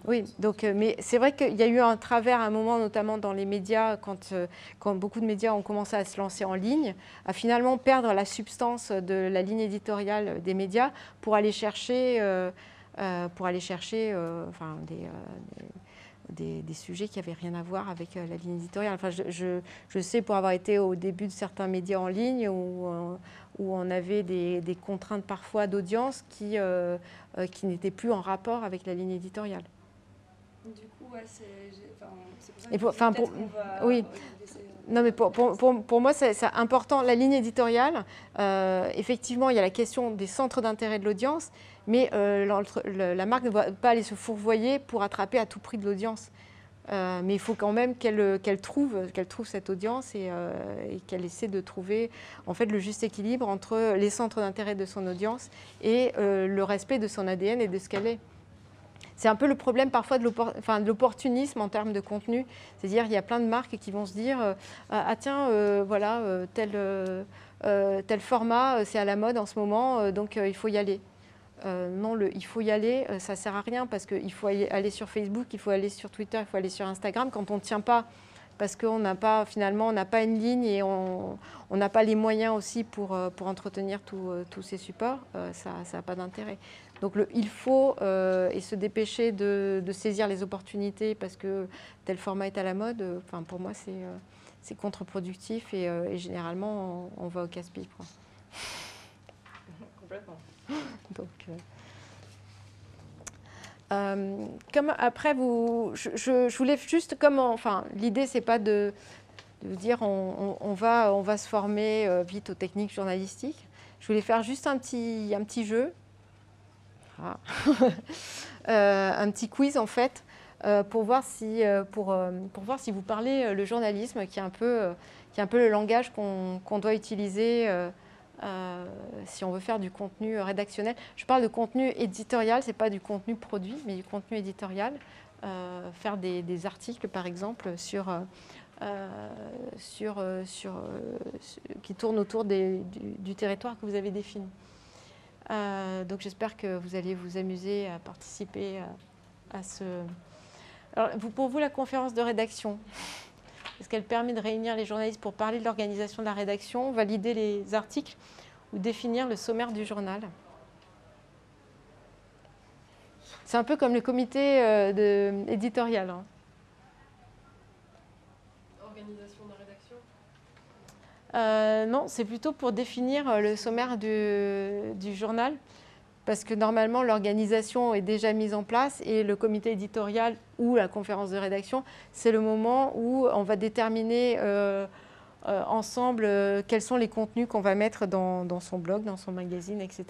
Oui, donc, mais c'est vrai qu'il y a eu un travers à un moment, notamment dans les médias, quand beaucoup de médias ont commencé à se lancer en ligne, à finalement perdre la substance de la ligne éditoriale des médias pour aller chercher, enfin, des sujets qui n'avaient rien à voir avec la ligne éditoriale. Enfin, je sais pour avoir été au début de certains médias en ligne où on avait des contraintes parfois d'audience qui n'étaient plus en rapport avec la ligne éditoriale. Du coup, ouais, c'est pour ça que oui. Non, mais pour moi, c'est important. La ligne éditoriale, effectivement, il y a la question des centres d'intérêt de l'audience, mais la marque ne va pas aller se fourvoyer pour attraper à tout prix de l'audience. Mais il faut quand même qu'elle trouve cette audience et qu'elle essaie de trouver en fait, le juste équilibre entre les centres d'intérêt de son audience et le respect de son ADN et de ce qu'elle est. C'est un peu le problème parfois de l'opportunisme en termes de contenu. C'est-à-dire il y a plein de marques qui vont se dire ah tiens, voilà, tel format, c'est à la mode en ce moment, donc il faut y aller. Non, il faut y aller, ça ne sert à rien parce qu'il faut aller sur Facebook, il faut aller sur Twitter, il faut aller sur Instagram. Quand on ne tient pas, parce qu'on n'a pas, finalement, on n'a pas une ligne et on n'a pas les moyens aussi pour entretenir tous ces supports, ça n'a pas d'intérêt. Donc il faut et se dépêcher de saisir les opportunités parce que tel format est à la mode, pour moi c'est contre-productif et généralement on va au casse-pied. Complètement. Donc, comme après je voulais juste l'idée c'est pas de dire on va se former vite aux techniques journalistiques. Je voulais faire juste un petit jeu. Un petit quiz en fait pour voir si vous parlez le journalisme qui est un peu le langage qu'on doit utiliser si on veut faire du contenu rédactionnel. Je parle de contenu éditorial, c'est pas du contenu produit mais du contenu éditorial, faire des articles par exemple qui tournent autour du territoire que vous avez défini. Donc j'espère que vous allez vous amuser à participer à ce... Alors, pour vous, la conférence de rédaction, est-ce qu'elle permet de réunir les journalistes pour parler de l'organisation de la rédaction, valider les articles ou définir le sommaire du journal? C'est un peu comme le comité éditorial. Hein. Organisation de la rédaction non, c'est plutôt pour définir le sommaire du journal. Parce que normalement, l'organisation est déjà mise en place et le comité éditorial ou la conférence de rédaction, c'est le moment où on va déterminer ensemble quels sont les contenus qu'on va mettre dans son blog, dans son magazine, etc.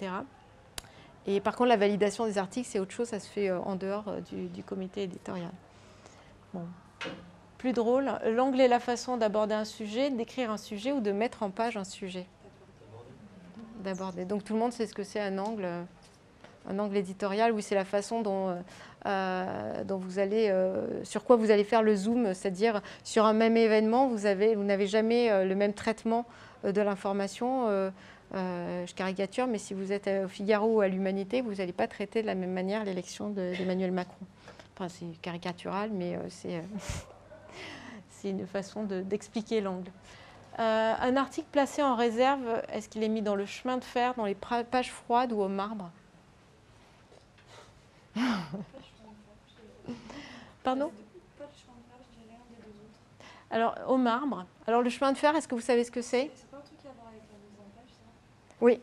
Et par contre, la validation des articles, c'est autre chose, ça se fait en dehors du comité éditorial. Bon. Plus drôle, l'angle est la façon d'aborder un sujet, d'écrire un sujet ou de mettre en page un sujet. D'aborder. Donc tout le monde sait ce que c'est un angle éditorial. Oui, c'est la façon dont vous allez, sur quoi vous allez faire le zoom, c'est-à-dire sur un même événement, vous n'avez jamais le même traitement de l'information. Je caricature, mais si vous êtes au Figaro ou à l'Humanité, vous n'allez pas traiter de la même manière l'élection d'Emmanuel Macron. Enfin, c'est caricatural, mais c'est une façon d'expliquer l'angle. Un article placé en réserve, est-ce qu'il est mis dans le chemin de fer, dans les pages froides ou au marbre? Pardon? Alors, au marbre. Alors, le chemin de fer, est-ce que vous savez ce que c'est? C'est pas un truc à voir avec la mise en page, ça? Oui.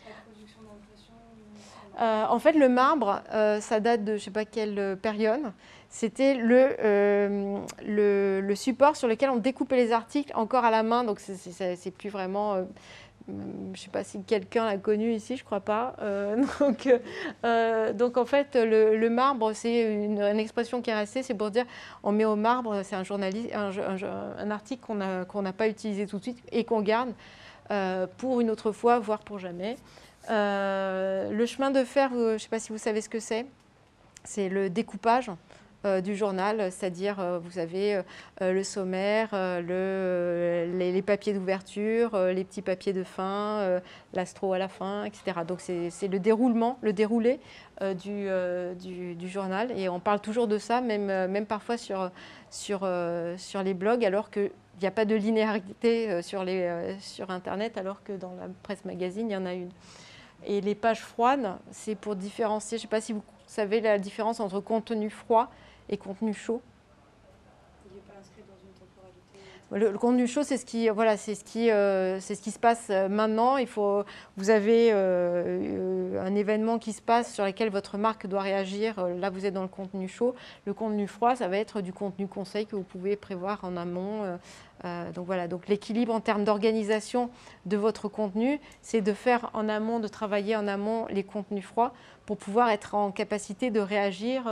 La production d'impression? En fait, le marbre, ça date de je ne sais pas quelle période. C'était le support sur lequel on découpait les articles encore à la main. Donc, c'est plus vraiment... je ne sais pas si quelqu'un l'a connu ici, je ne crois pas. Donc, en fait, le marbre, c'est une expression qui est restée. C'est pour dire, on met au marbre, c'est un article qu'on n'a pas utilisé tout de suite et qu'on garde pour une autre fois, voire pour jamais. Le chemin de fer, je ne sais pas si vous savez ce que c'est. C'est le découpage du journal, c'est-à-dire vous avez le sommaire, les papiers d'ouverture, les petits papiers de fin, l'astro à la fin, etc. Donc c'est le déroulé du journal. Et on parle toujours de ça, même parfois sur les blogs, alors qu'il n'y a pas de linéarité sur Internet, alors que dans la presse magazine, il y en a une. Et les pages froides, c'est pour différencier, je ne sais pas si vous savez la différence entre contenu froid et contenu chaud. Il n'est pas inscrit dans une temporalité. Le contenu chaud, c'est ce qui se passe maintenant. Vous avez un événement qui se passe sur lequel votre marque doit réagir. Là, vous êtes dans le contenu chaud. Le contenu froid, ça va être du contenu conseil que vous pouvez prévoir en amont. Donc voilà. Donc l'équilibre en termes d'organisation de votre contenu, c'est de faire en amont, de travailler en amont les contenus froids pour pouvoir être en capacité de réagir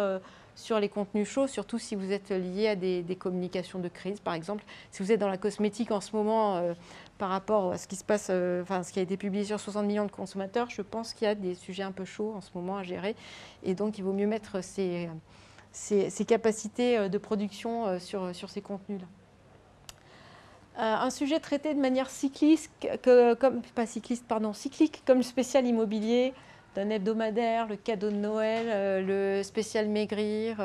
sur les contenus chauds, surtout si vous êtes lié à des communications de crise, par exemple. Si vous êtes dans la cosmétique en ce moment, par rapport à ce qui se passe, ce qui a été publié sur 60 millions de consommateurs, je pense qu'il y a des sujets un peu chauds en ce moment à gérer. Et donc, il vaut mieux mettre ses capacités de production sur ces contenus-là. Un sujet traité de manière cyclique, comme le spécial immobilier, d'un hebdomadaire, le cadeau de Noël, le spécial maigrir,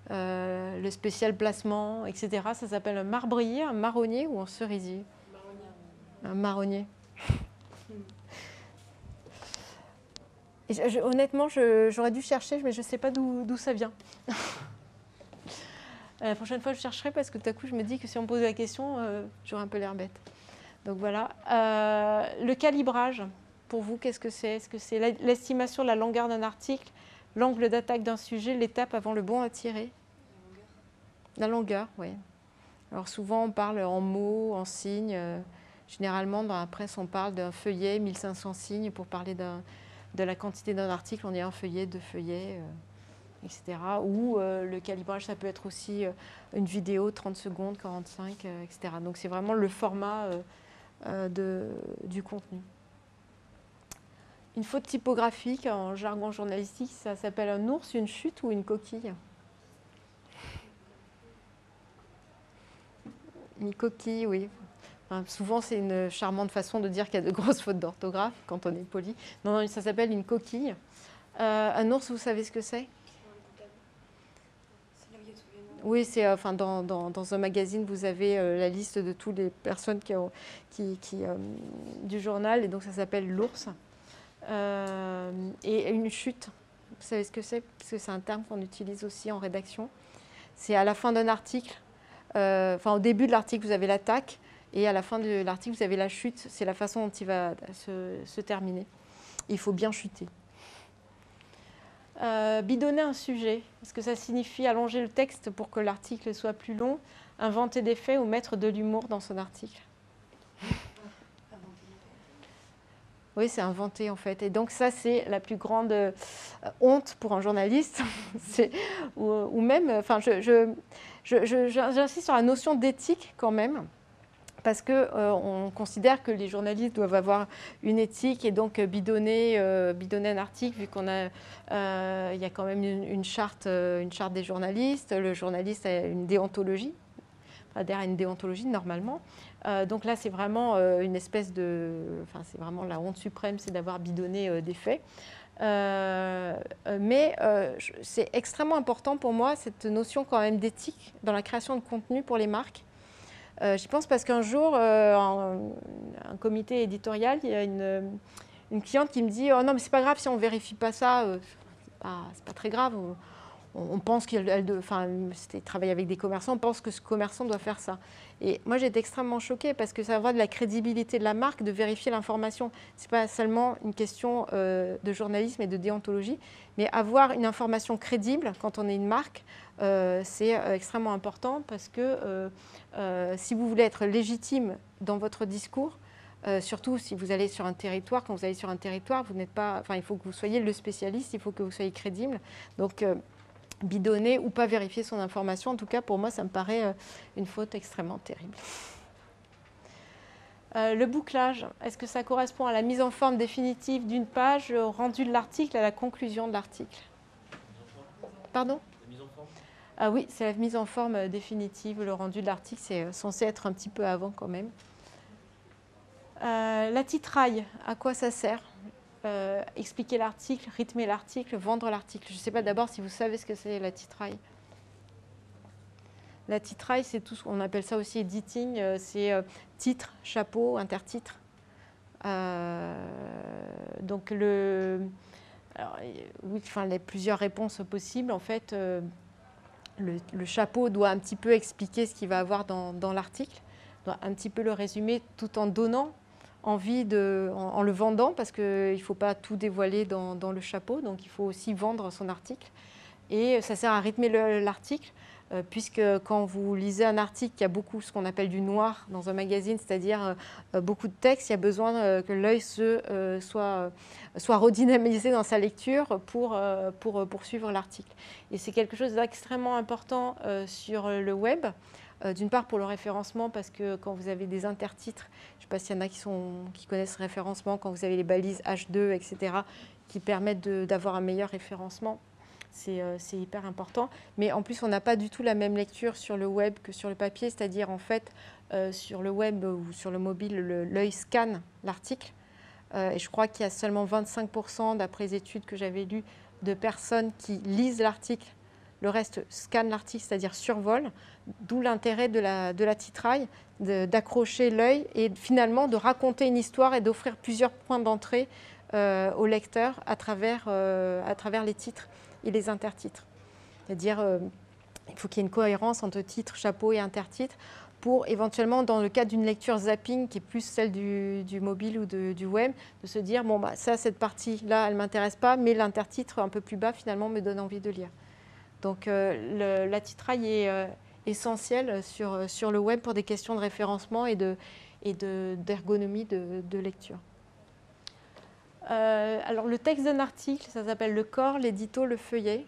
le spécial placement, etc. Ça s'appelle un marbrier, un marronnier ou un cerisier? Un marronnier. Et honnêtement, j'aurais dû chercher, mais je ne sais pas d'où ça vient. La prochaine fois, je chercherai parce que tout à coup, je me dis que si on me pose la question, j'aurai un peu l'air bête. Donc voilà. Le calibrage. Pour vous, qu'est-ce que c'est? Est-ce que c'est l'estimation de la longueur d'un article, l'angle d'attaque d'un sujet, l'étape avant le bon à tirer? La longueur, oui. Alors souvent, on parle en mots, en signes. Généralement, dans la presse, on parle d'un feuillet, 1500 signes, pour parler de la quantité d'un article. On dit un feuillet, 2 feuillets, etc. Ou le calibrage, ça peut être aussi une vidéo, 30 secondes, 45, etc. Donc c'est vraiment le format du contenu. Une faute typographique, en jargon journalistique, ça s'appelle un ours, une chute ou une coquille? Une coquille, oui. Enfin, souvent, c'est une charmante façon de dire qu'il y a de grosses fautes d'orthographe quand on est poli. Non, ça s'appelle une coquille. Un ours, vous savez ce que c'est? Oui, c'est dans un magazine, vous avez la liste de toutes les personnes du journal, et donc ça s'appelle l'ours. Et une chute, Vous savez ce que c'est? Parce que c'est un terme qu'on utilise aussi en rédaction. C'est à la fin d'un article, au début de l'article, vous avez l'attaque, et à la fin de l'article, vous avez la chute. C'est la façon dont il va se terminer. Il faut bien chuter. Bidonner un sujet, est-ce que ça signifie allonger le texte pour que l'article soit plus long, inventer des faits ou mettre de l'humour dans son article? Oui, c'est inventé en fait. Et donc ça, c'est la plus grande honte pour un journaliste. ou même, enfin, j'insiste sur la notion d'éthique quand même, parce qu'on considère que les journalistes doivent avoir une éthique et donc bidonner un article, vu qu'il y a quand même une charte des journalistes. Le journaliste a une déontologie, adhère à une déontologie normalement. Donc là, c'est vraiment une espèce de... Enfin, c'est vraiment la honte suprême, c'est d'avoir bidonné des faits. Mais c'est extrêmement important pour moi, cette notion quand même d'éthique dans la création de contenu pour les marques. J'y pense parce qu'un jour, un comité éditorial, il y a une cliente qui me dit « Oh non, mais c'est pas grave si on ne vérifie pas ça, c'est pas très grave. On pense c'était travailler avec des commerçants, on pense que ce commerçant doit faire ça. » Et moi, j'étais extrêmement choquée parce que ça va de la crédibilité de la marque de vérifier l'information. Ce n'est pas seulement une question de journalisme et de déontologie, mais avoir une information crédible quand on est une marque, c'est extrêmement important parce que si vous voulez être légitime dans votre discours, surtout si vous allez sur un territoire, quand vous allez sur un territoire, vous n'êtes pas, il faut que vous soyez le spécialiste, il faut que vous soyez crédible. Donc, bidonner ou pas vérifier son information, en tout cas, pour moi, ça me paraît une faute extrêmement terrible. Le bouclage, est-ce que ça correspond à la mise en forme définitive d'une page, au rendu de l'article, à la conclusion de l'article? Pardon? La mise en forme? Ah oui, c'est la mise en forme définitive. Le rendu de l'article, c'est censé être un petit peu avant quand même. La titraille, à quoi ça sert? Expliquer l'article, rythmer l'article, vendre l'article. Je ne sais pas d'abord si vous savez ce que c'est la titraille. La titraille, c'est tout ce qu'on appelle ça aussi editing, c'est titre, chapeau, intertitre. Donc oui, il y a plusieurs réponses possibles. En fait, le chapeau doit un petit peu expliquer ce qu'il va avoir dans l'article, doit un petit peu le résumer tout en donnant envie en le vendant, parce qu'il ne faut pas tout dévoiler dans le chapeau, donc il faut aussi vendre son article. Et ça sert à rythmer l'article, puisque quand vous lisez un article qui a beaucoup ce qu'on appelle du noir dans un magazine, c'est-à-dire beaucoup de texte, il y a besoin que l'œil soit redynamisé dans sa lecture pour poursuivre l'article. Et c'est quelque chose d'extrêmement important sur le web. D'une part pour le référencement, parce que quand vous avez des intertitres, je ne sais pas s'il y en a qui connaissent le référencement, quand vous avez les balises H2, etc., qui permettent d'avoir un meilleur référencement, c'est hyper important. Mais en plus, on n'a pas du tout la même lecture sur le web que sur le papier, c'est-à-dire en fait, sur le web ou sur le mobile, l'œil scanne l'article. Et je crois qu'il y a seulement 25%, d'après les études que j'avais lues, de personnes qui lisent l'article. Le reste scanne l'article, c'est-à-dire survole, d'où l'intérêt de la titraille, d'accrocher l'œil et finalement de raconter une histoire et d'offrir plusieurs points d'entrée au lecteur à travers les titres et les intertitres. C'est-à-dire il faut qu'il y ait une cohérence entre titre, chapeau et intertitre pour éventuellement, dans le cas d'une lecture zapping qui est plus celle du mobile ou du web, de se dire, bon, cette partie-là, elle ne m'intéresse pas, mais l'intertitre un peu plus bas, finalement, me donne envie de lire. Donc la titraille est essentielle sur le web pour des questions de référencement et d'ergonomie de lecture. Alors le texte d'un article, ça s'appelle le corps, l'édito, le feuillet.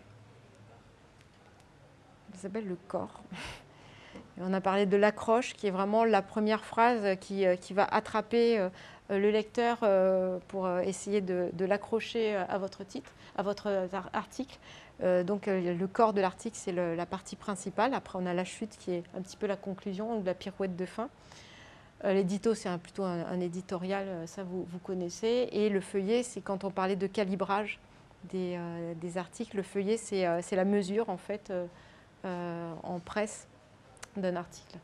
Ça s'appelle le corps. Et on a parlé de l'accroche, qui est vraiment la première phrase qui va attraper le lecteur pour essayer de l'accrocher à votre titre, à votre article. Donc le corps de l'article, c'est la partie principale. Après, on a la chute qui est un petit peu la conclusion ou la pirouette de fin. L'édito, c'est plutôt un éditorial, ça vous connaissez. Et le feuillet, c'est quand on parlait de calibrage des articles. Le feuillet, c'est la mesure, en fait, en presse d'un article.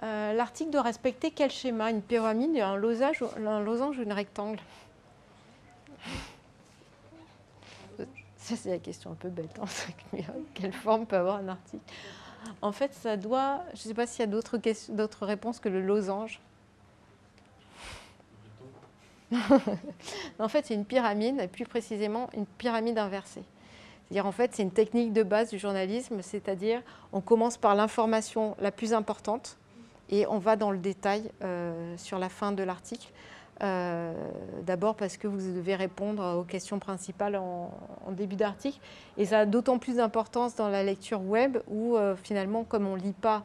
L'article doit respecter quel schéma? Une pyramide, un losange ou une rectangle? Ça, c'est la question un peu bête. Hein. Quelle forme peut avoir un article? En fait, ça doit... Je ne sais pas s'il y a d'autres réponses que le losange. En fait, c'est une pyramide, et plus précisément une pyramide inversée. C'est-à-dire, en fait, c'est une technique de base du journalisme, c'est-à-dire on commence par l'information la plus importante et on va dans le détail sur la fin de l'article. D'abord parce que vous devez répondre aux questions principales en début d'article. Et ça a d'autant plus d'importance dans la lecture web où finalement, comme on ne lit pas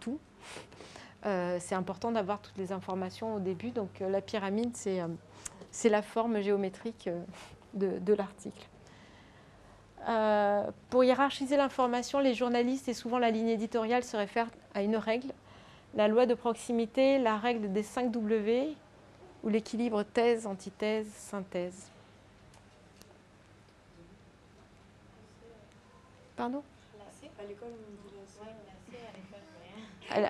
tout, c'est important d'avoir toutes les informations au début. Donc la pyramide, c'est la forme géométrique de l'article. Pour hiérarchiser l'information, les journalistes et souvent la ligne éditoriale se réfèrent à une règle, la loi de proximité, la règle des 5 W ou l'équilibre thèse, antithèse, synthèse. Pardon? À l'école,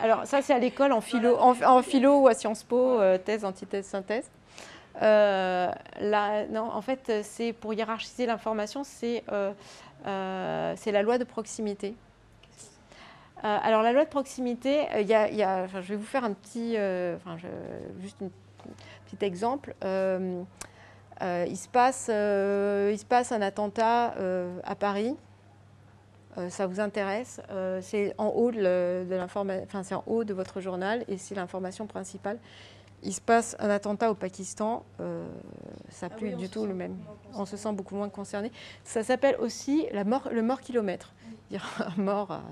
alors ça, c'est à l'école en philo ou à Sciences Po, thèse, antithèse, synthèse. Non, en fait, c'est pour hiérarchiser l'information, c'est la loi de proximité. Alors la loi de proximité, je vais vous faire un petit, juste un petit exemple. Il se passe un attentat à Paris. Ça vous intéresse, c'est en haut c'est en haut de votre journal et c'est l'information principale. Il se passe un attentat au Pakistan, ça n'a plus du tout le même. On se sent beaucoup moins concerné. Ça s'appelle aussi le mort kilomètre. Un mort à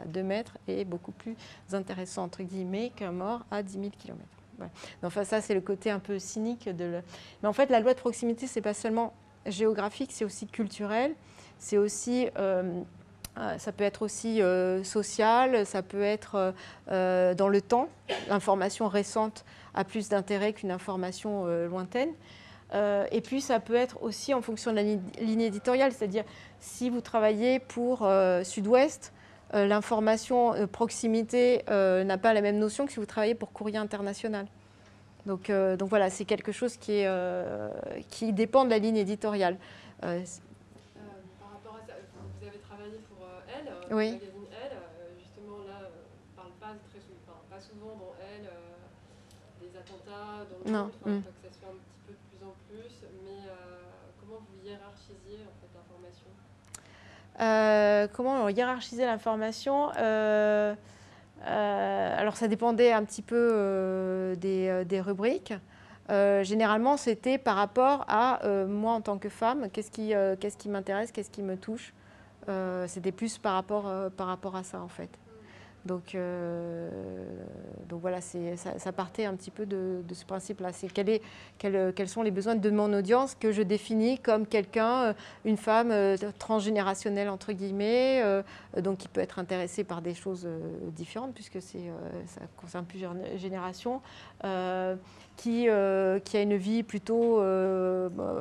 2 mètres est beaucoup plus intéressant, entre guillemets, qu'un mort à 10 000 km. Voilà. Enfin, ça, c'est le côté un peu cynique de Mais en fait, la loi de proximité, ce n'est pas seulement géographique, c'est aussi culturel, c'est aussi... ça peut être aussi social, ça peut être dans le temps. L'information récente a plus d'intérêt qu'une information lointaine. Et puis, ça peut être aussi en fonction de la ligne éditoriale, c'est-à-dire si vous travaillez pour Sud-Ouest, l'information proximité n'a pas la même notion que si vous travaillez pour Courrier International. Donc voilà, c'est quelque chose qui dépend de la ligne éditoriale. Par rapport à ça, vous avez travaillé pour Elle, oui. Le magazine Elle, justement là, on ne parle pas souvent dans Elle des attentats dans le monde, que ça se fait un petit peu de plus en plus, mais comment vous hiérarchisiez en fait l'information? Comment on hiérarchisait l'information? Alors ça dépendait un petit peu des rubriques. Généralement, c'était par rapport à moi en tant que femme, qu'est-ce qui m'intéresse, qu'est-ce qui me touche. C'était plus par rapport à ça en fait. Donc voilà, ça partait un petit peu de ce principe-là. C'est quels sont les besoins de mon audience que je définis comme quelqu'un, une femme transgénérationnelle entre guillemets, donc qui peut être intéressée par des choses différentes puisque ça concerne plusieurs générations, qui a une vie plutôt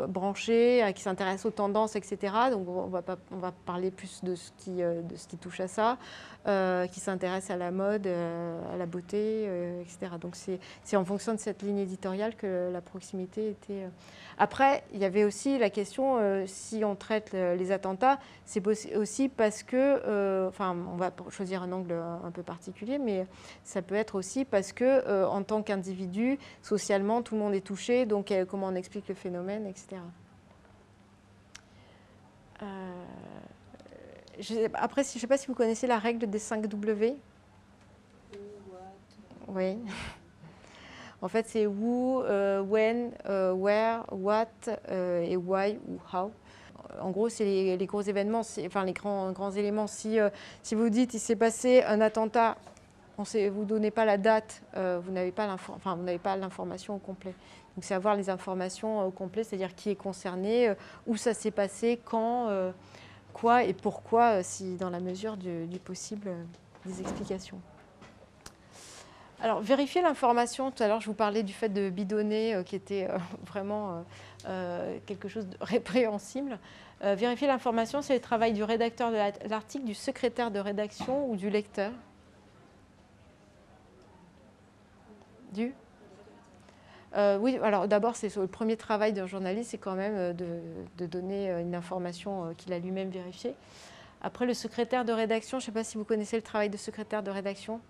branchée, qui s'intéresse aux tendances, etc. Donc on va parler plus de ce qui touche à ça. Qui s'intéresse à la mode, à la beauté, etc. Donc c'est en fonction de cette ligne éditoriale que la proximité était... Après, il y avait aussi la question, si on traite les attentats, c'est aussi parce que, on va choisir un angle un peu particulier, mais ça peut être aussi parce que, en tant qu'individu, socialement, tout le monde est touché, donc comment on explique le phénomène, etc. Après, je ne sais pas si vous connaissez la règle des 5 W. Oui. En fait, c'est who, when, where, what et why ou how. En gros, c'est les gros événements, les grands éléments. Si vous dites il s'est passé un attentat, vous ne donnez pas la date, vous n'avez pas l'information au complet. Donc, c'est avoir les informations au complet, c'est-à-dire qui est concerné, où ça s'est passé, quand... quoi et pourquoi, si dans la mesure du possible, des explications. Alors, vérifier l'information, tout à l'heure je vous parlais du fait de bidonner, qui était vraiment quelque chose de répréhensible. Vérifier l'information, c'est le travail du rédacteur de l'article, du secrétaire de rédaction ou du lecteur. Oui, alors d'abord, le premier travail d'un journaliste, c'est quand même de donner une information qu'il a lui-même vérifiée. Après, le secrétaire de rédaction, je ne sais pas si vous connaissez le travail de secrétaire de rédaction.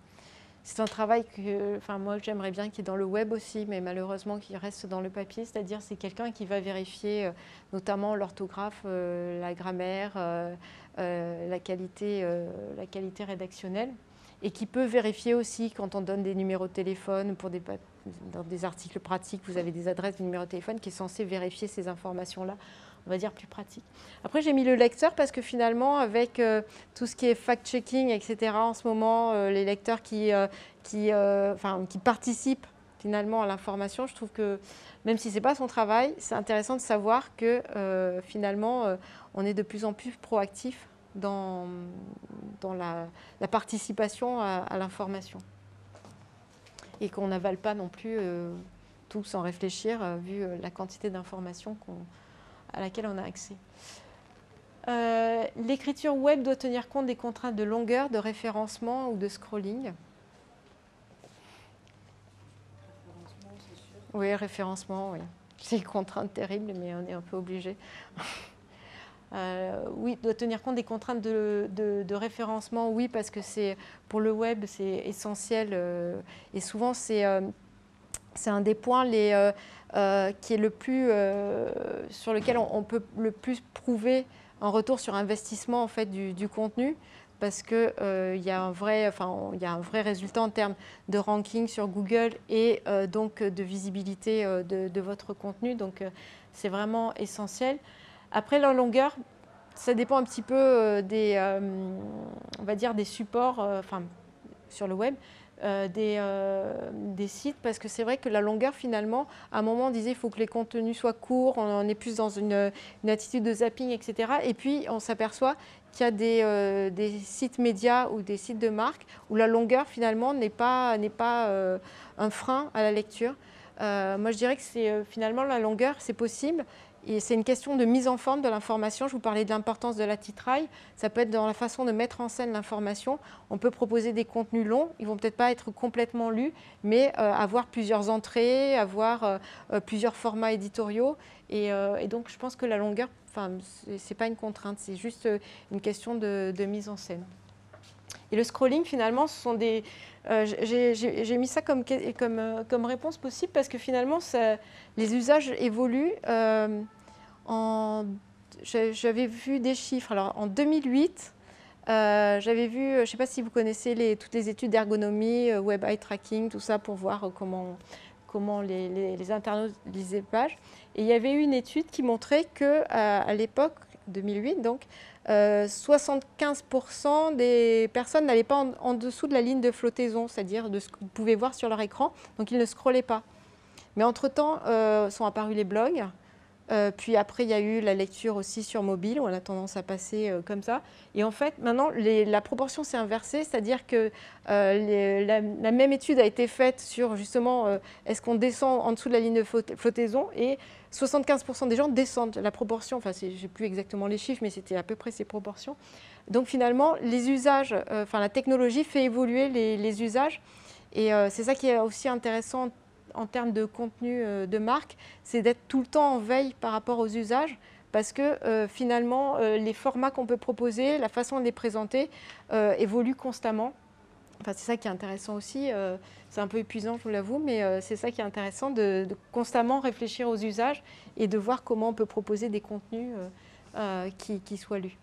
C'est un travail que moi, j'aimerais bien qu'il y ait dans le web aussi, mais malheureusement qu'il reste dans le papier. C'est-à-dire c'est quelqu'un qui va vérifier notamment l'orthographe, la grammaire, la qualité rédactionnelle, et qui peut vérifier aussi quand on donne des numéros de téléphone dans des articles pratiques, vous avez des adresses de numéros de téléphone qui est censé vérifier ces informations-là, on va dire plus pratiques. Après, j'ai mis le lecteur parce que finalement, avec tout ce qui est fact-checking, etc., en ce moment, les lecteurs qui participent finalement à l'information, je trouve que même si ce n'est pas son travail, c'est intéressant de savoir que finalement, on est de plus en plus proactif dans la participation à l'information. Et qu'on n'avale pas non plus tout sans réfléchir, vu la quantité d'informations à laquelle on a accès. L'écriture web doit tenir compte des contraintes de longueur, de référencement ou de scrolling. Référencement, c'est sûr. Oui, référencement, oui. C'est une contrainte terrible, mais on est un peu obligé. Oui, doit tenir compte des contraintes de référencement, oui, parce que pour le web, c'est essentiel. Et souvent, c'est un des points qui est le plus, sur lequel on peut le plus prouver un retour sur investissement en fait, du contenu, parce qu'il y a un vrai résultat en termes de ranking sur Google et donc de visibilité de votre contenu. Donc, c'est vraiment essentiel. Après, la longueur, ça dépend un petit peu on va dire des supports sur le web, des sites, parce que c'est vrai que la longueur, finalement, à un moment, on disait qu'il faut que les contenus soient courts, on est plus dans une attitude de zapping, etc. Et puis, on s'aperçoit qu'il y a des sites médias ou des sites de marque où la longueur, finalement, n'est pas un frein à la lecture. Moi, je dirais que finalement, la longueur, c'est possible. Et c'est une question de mise en forme de l'information. Je vous parlais de l'importance de la titraille. Ça peut être dans la façon de mettre en scène l'information. On peut proposer des contenus longs. Ils ne vont peut-être pas être complètement lus, mais avoir plusieurs entrées, avoir plusieurs formats éditoriaux. Et donc, je pense que la longueur, ce n'est pas une contrainte. C'est juste une question de mise en scène. Et le scrolling, finalement, ce sont des... j'ai mis ça comme réponse possible parce que finalement, les usages évoluent. J'avais vu des chiffres. Alors, en 2008, j'avais vu, je ne sais pas si vous connaissez toutes les études d'ergonomie, web eye tracking, tout ça, pour voir comment les internautes lisaient les pages. Et il y avait eu une étude qui montrait qu'à l'époque, 2008, donc, 75% des personnes n'allaient pas en dessous de la ligne de flottaison, c'est-à-dire de ce que vous pouvez voir sur leur écran, donc ils ne scrollaient pas. Mais entre-temps, sont apparus les blogs. Puis après, il y a eu la lecture aussi sur mobile, où on a tendance à passer comme ça. Et en fait, maintenant, la proportion s'est inversée, c'est-à-dire que la même étude a été faite sur, justement, est-ce qu'on descend en dessous de la ligne de flottaison, et 75% des gens descendent. La proportion, je n'ai plus exactement les chiffres, mais c'était à peu près ces proportions. Donc finalement, les usages, la technologie fait évoluer les usages. Et c'est ça qui est aussi intéressant en termes de contenu de marque, c'est d'être tout le temps en veille par rapport aux usages, parce que finalement, les formats qu'on peut proposer, la façon de les présenter évoluent constamment. C'est ça qui est intéressant aussi. C'est un peu épuisant, je vous l'avoue, mais c'est ça qui est intéressant, de constamment réfléchir aux usages et de voir comment on peut proposer des contenus qui soient lus.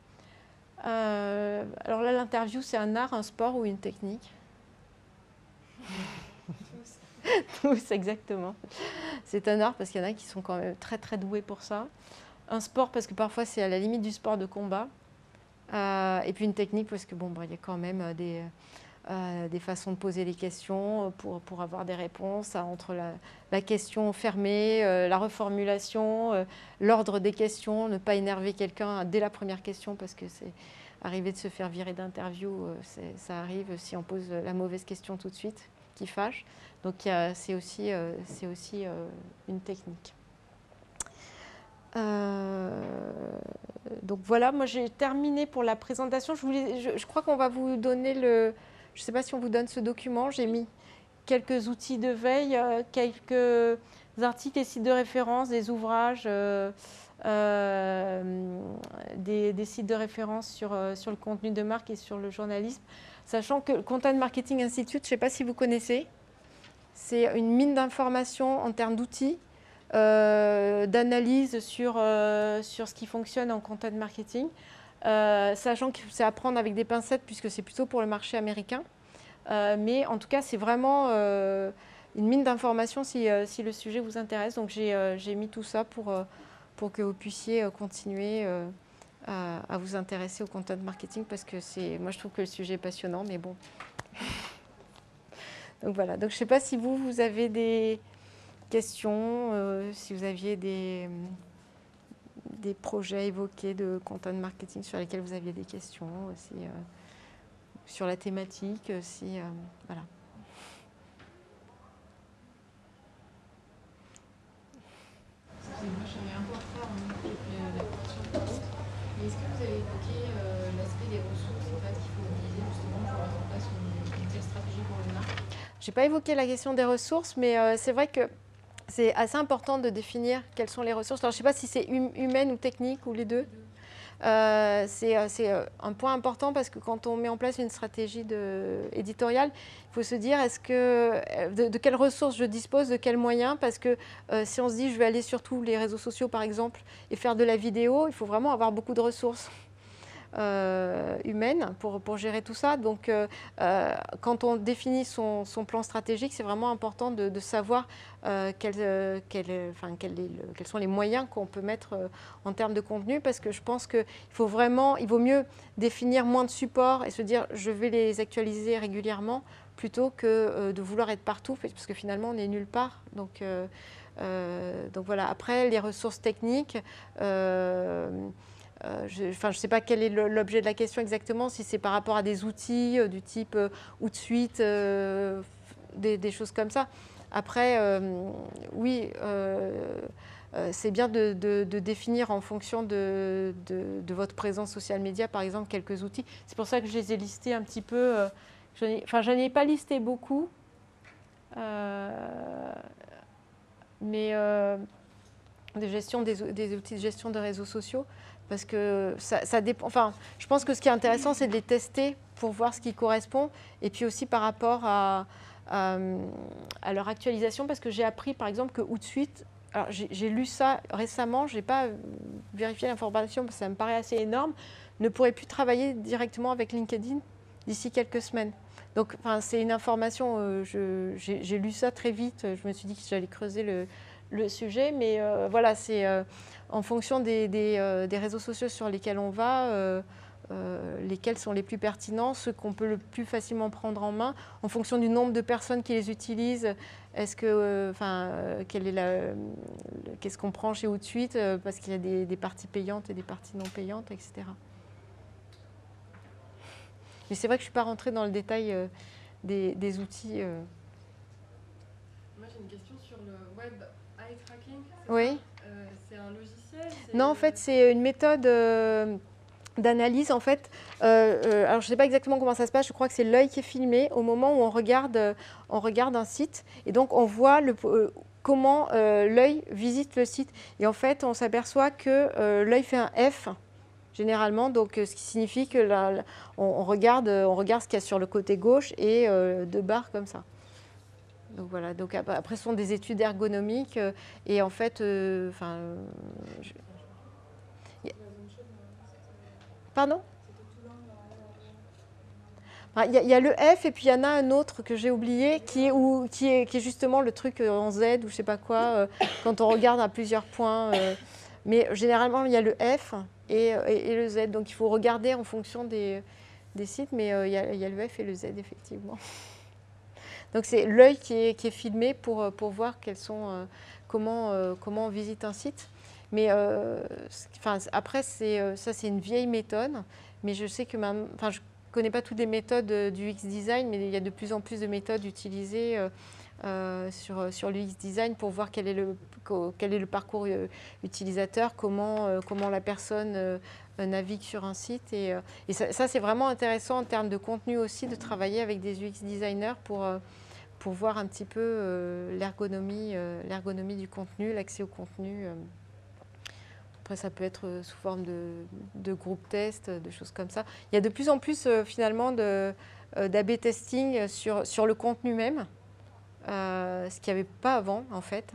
Alors là, l'interview, c'est un art, un sport ou une technique ? Tous, exactement. C'est un art parce qu'il y en a qui sont quand même très très doués pour ça. Un sport parce que parfois c'est à la limite du sport de combat. Et puis une technique parce que il y a quand même des façons de poser les questions pour avoir des réponses entre la question fermée, la reformulation, l'ordre des questions, ne pas énerver quelqu'un dès la première question parce que c'est arriver de se faire virer d'interview, ça arrive si on pose la mauvaise question tout de suite qui fâche. Donc c'est aussi une technique. Donc voilà, moi j'ai terminé pour la présentation. Je crois qu'on va vous donner je ne sais pas si on vous donne ce document. J'ai mis quelques outils de veille, quelques articles et sites de référence, des ouvrages, des sites de référence sur le contenu de marque et sur le journalisme. Sachant que le Content Marketing Institute, je ne sais pas si vous connaissez, c'est une mine d'informations en termes d'outils, d'analyse sur ce qui fonctionne en content marketing, sachant que c'est à prendre avec des pincettes puisque c'est plutôt pour le marché américain. Mais en tout cas, c'est vraiment une mine d'informations si le sujet vous intéresse. Donc j'ai mis tout ça pour que vous puissiez continuer à vous intéresser au content marketing parce que moi je trouve que le sujet est passionnant, mais bon. Donc voilà, donc je ne sais pas si vous avez des questions, si vous aviez des projets évoqués de content marketing sur lesquels vous aviez des questions, aussi, sur la thématique, voilà. Moi, j'avais un peu en retard la question de l'autre. Mais est-ce que vous avez évoqué l'aspect des ressources en fait, qu'il faut utiliser justement pour mettre en place une telle stratégie pour une marque? Je n'ai pas évoqué la question des ressources, mais c'est vrai que c'est assez important de définir quelles sont les ressources. Alors, je ne sais pas si c'est humaine ou technique ou les deux. C'est un point important parce que quand on met en place une stratégie éditoriale, il faut se dire de quelles ressources je dispose, de quels moyens, parce que si on se dit je vais aller sur tous les réseaux sociaux par exemple et faire de la vidéo, il faut vraiment avoir beaucoup de ressources humaines pour gérer tout ça. Donc quand on définit son plan stratégique, c'est vraiment important de savoir quels sont les moyens qu'on peut mettre en termes de contenu, parce que je pense qu'il vaut mieux définir moins de supports et se dire je vais les actualiser régulièrement plutôt que de vouloir être partout, parce que finalement on n'est nulle part. Donc voilà. Après, les ressources techniques, je ne sais pas quel est l'objet de la question exactement, si c'est par rapport à des outils du type Hootsuite, des choses comme ça. Après, oui, c'est bien de définir en fonction de votre présence social media, par exemple, quelques outils. C'est pour ça que je les ai listés un petit peu. Je n'en ai pas listé beaucoup, mais des outils de gestion de réseaux sociaux. Parce que ça dépend. Enfin, je pense que ce qui est intéressant, c'est de les tester pour voir ce qui correspond. Et puis aussi par rapport à leur actualisation. Parce que j'ai appris, par exemple, que Hootsuite, alors j'ai lu ça récemment, je n'ai pas vérifié l'information parce que ça me paraît assez énorme, ne pourrait plus travailler directement avec LinkedIn d'ici quelques semaines. Donc, c'est une information, j'ai lu ça très vite, je me suis dit que j'allais creuser le sujet, mais voilà, c'est en fonction des réseaux sociaux sur lesquels on va, lesquels sont les plus pertinents, ceux qu'on peut le plus facilement prendre en main, en fonction du nombre de personnes qui les utilisent. Est-ce que, qu'est-ce qu'on prend chez Hootsuite, parce qu'il y a des parties payantes et des parties non payantes, etc. Mais c'est vrai que je ne suis pas rentrée dans le détail des outils. Moi, j'ai une question sur le web eye tracking. Oui. C'est un logiciel? Non, en fait, c'est une méthode d'analyse. En fait, alors je ne sais pas exactement comment ça se passe. Je crois que c'est l'œil qui est filmé au moment où on regarde un site. Et donc, on voit comment l'œil visite le site. Et en fait, on s'aperçoit que l'œil fait un F. Généralement, donc ce qui signifie que on regarde ce qu'il y a sur le côté gauche et deux barres comme ça. Donc voilà. Donc après, ce sont des études ergonomiques et en fait, Pardon ? Il y a le F et puis il y en a un autre que j'ai oublié qui est justement le truc en Z ou je sais pas quoi quand on regarde à plusieurs points. Mais généralement, il y a le F et le Z. Donc, il faut regarder en fonction des sites, mais il y a le F et le Z, effectivement. Donc, c'est l'œil qui est filmé pour voir comment on visite un site. Mais après, ça, c'est une vieille méthode. Mais je sais que je ne connais pas toutes les méthodes du UX design, mais il y a de plus en plus de méthodes utilisées sur l'UX design pour voir quel est le parcours utilisateur, comment la personne navigue sur un site. Et ça c'est vraiment intéressant en termes de contenu aussi, de travailler avec des UX designers pour pour voir un petit peu l'ergonomie du contenu, l'accès au contenu. Après, ça peut être sous forme de groupe test, de choses comme ça. Il y a de plus en plus, finalement, d'A/B testing sur le contenu même, ce qu'il n'y avait pas avant, en fait.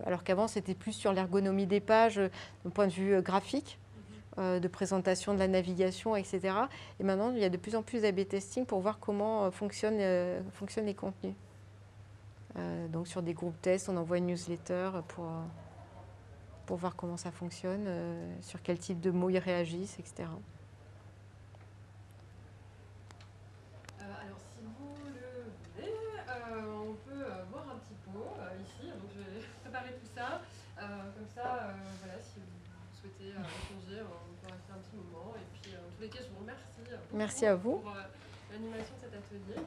Alors qu'avant, c'était plus sur l'ergonomie des pages, d'un point de vue graphique, de présentation de la navigation, etc. Et maintenant, il y a de plus en plus d'A/B testing pour voir comment fonctionnent les contenus. Donc sur des groupes tests, on envoie une newsletter pour voir comment ça fonctionne, sur quel type de mots ils réagissent, etc. Alors si vous le voulez, on peut boire un petit pot ici. Donc je vais préparer tout ça. Comme ça, voilà, si vous souhaitez échanger, on peut rester un petit moment. Et puis en tous les cas, je vous remercie beaucoup Merci à vous. pour l'animation de cet atelier.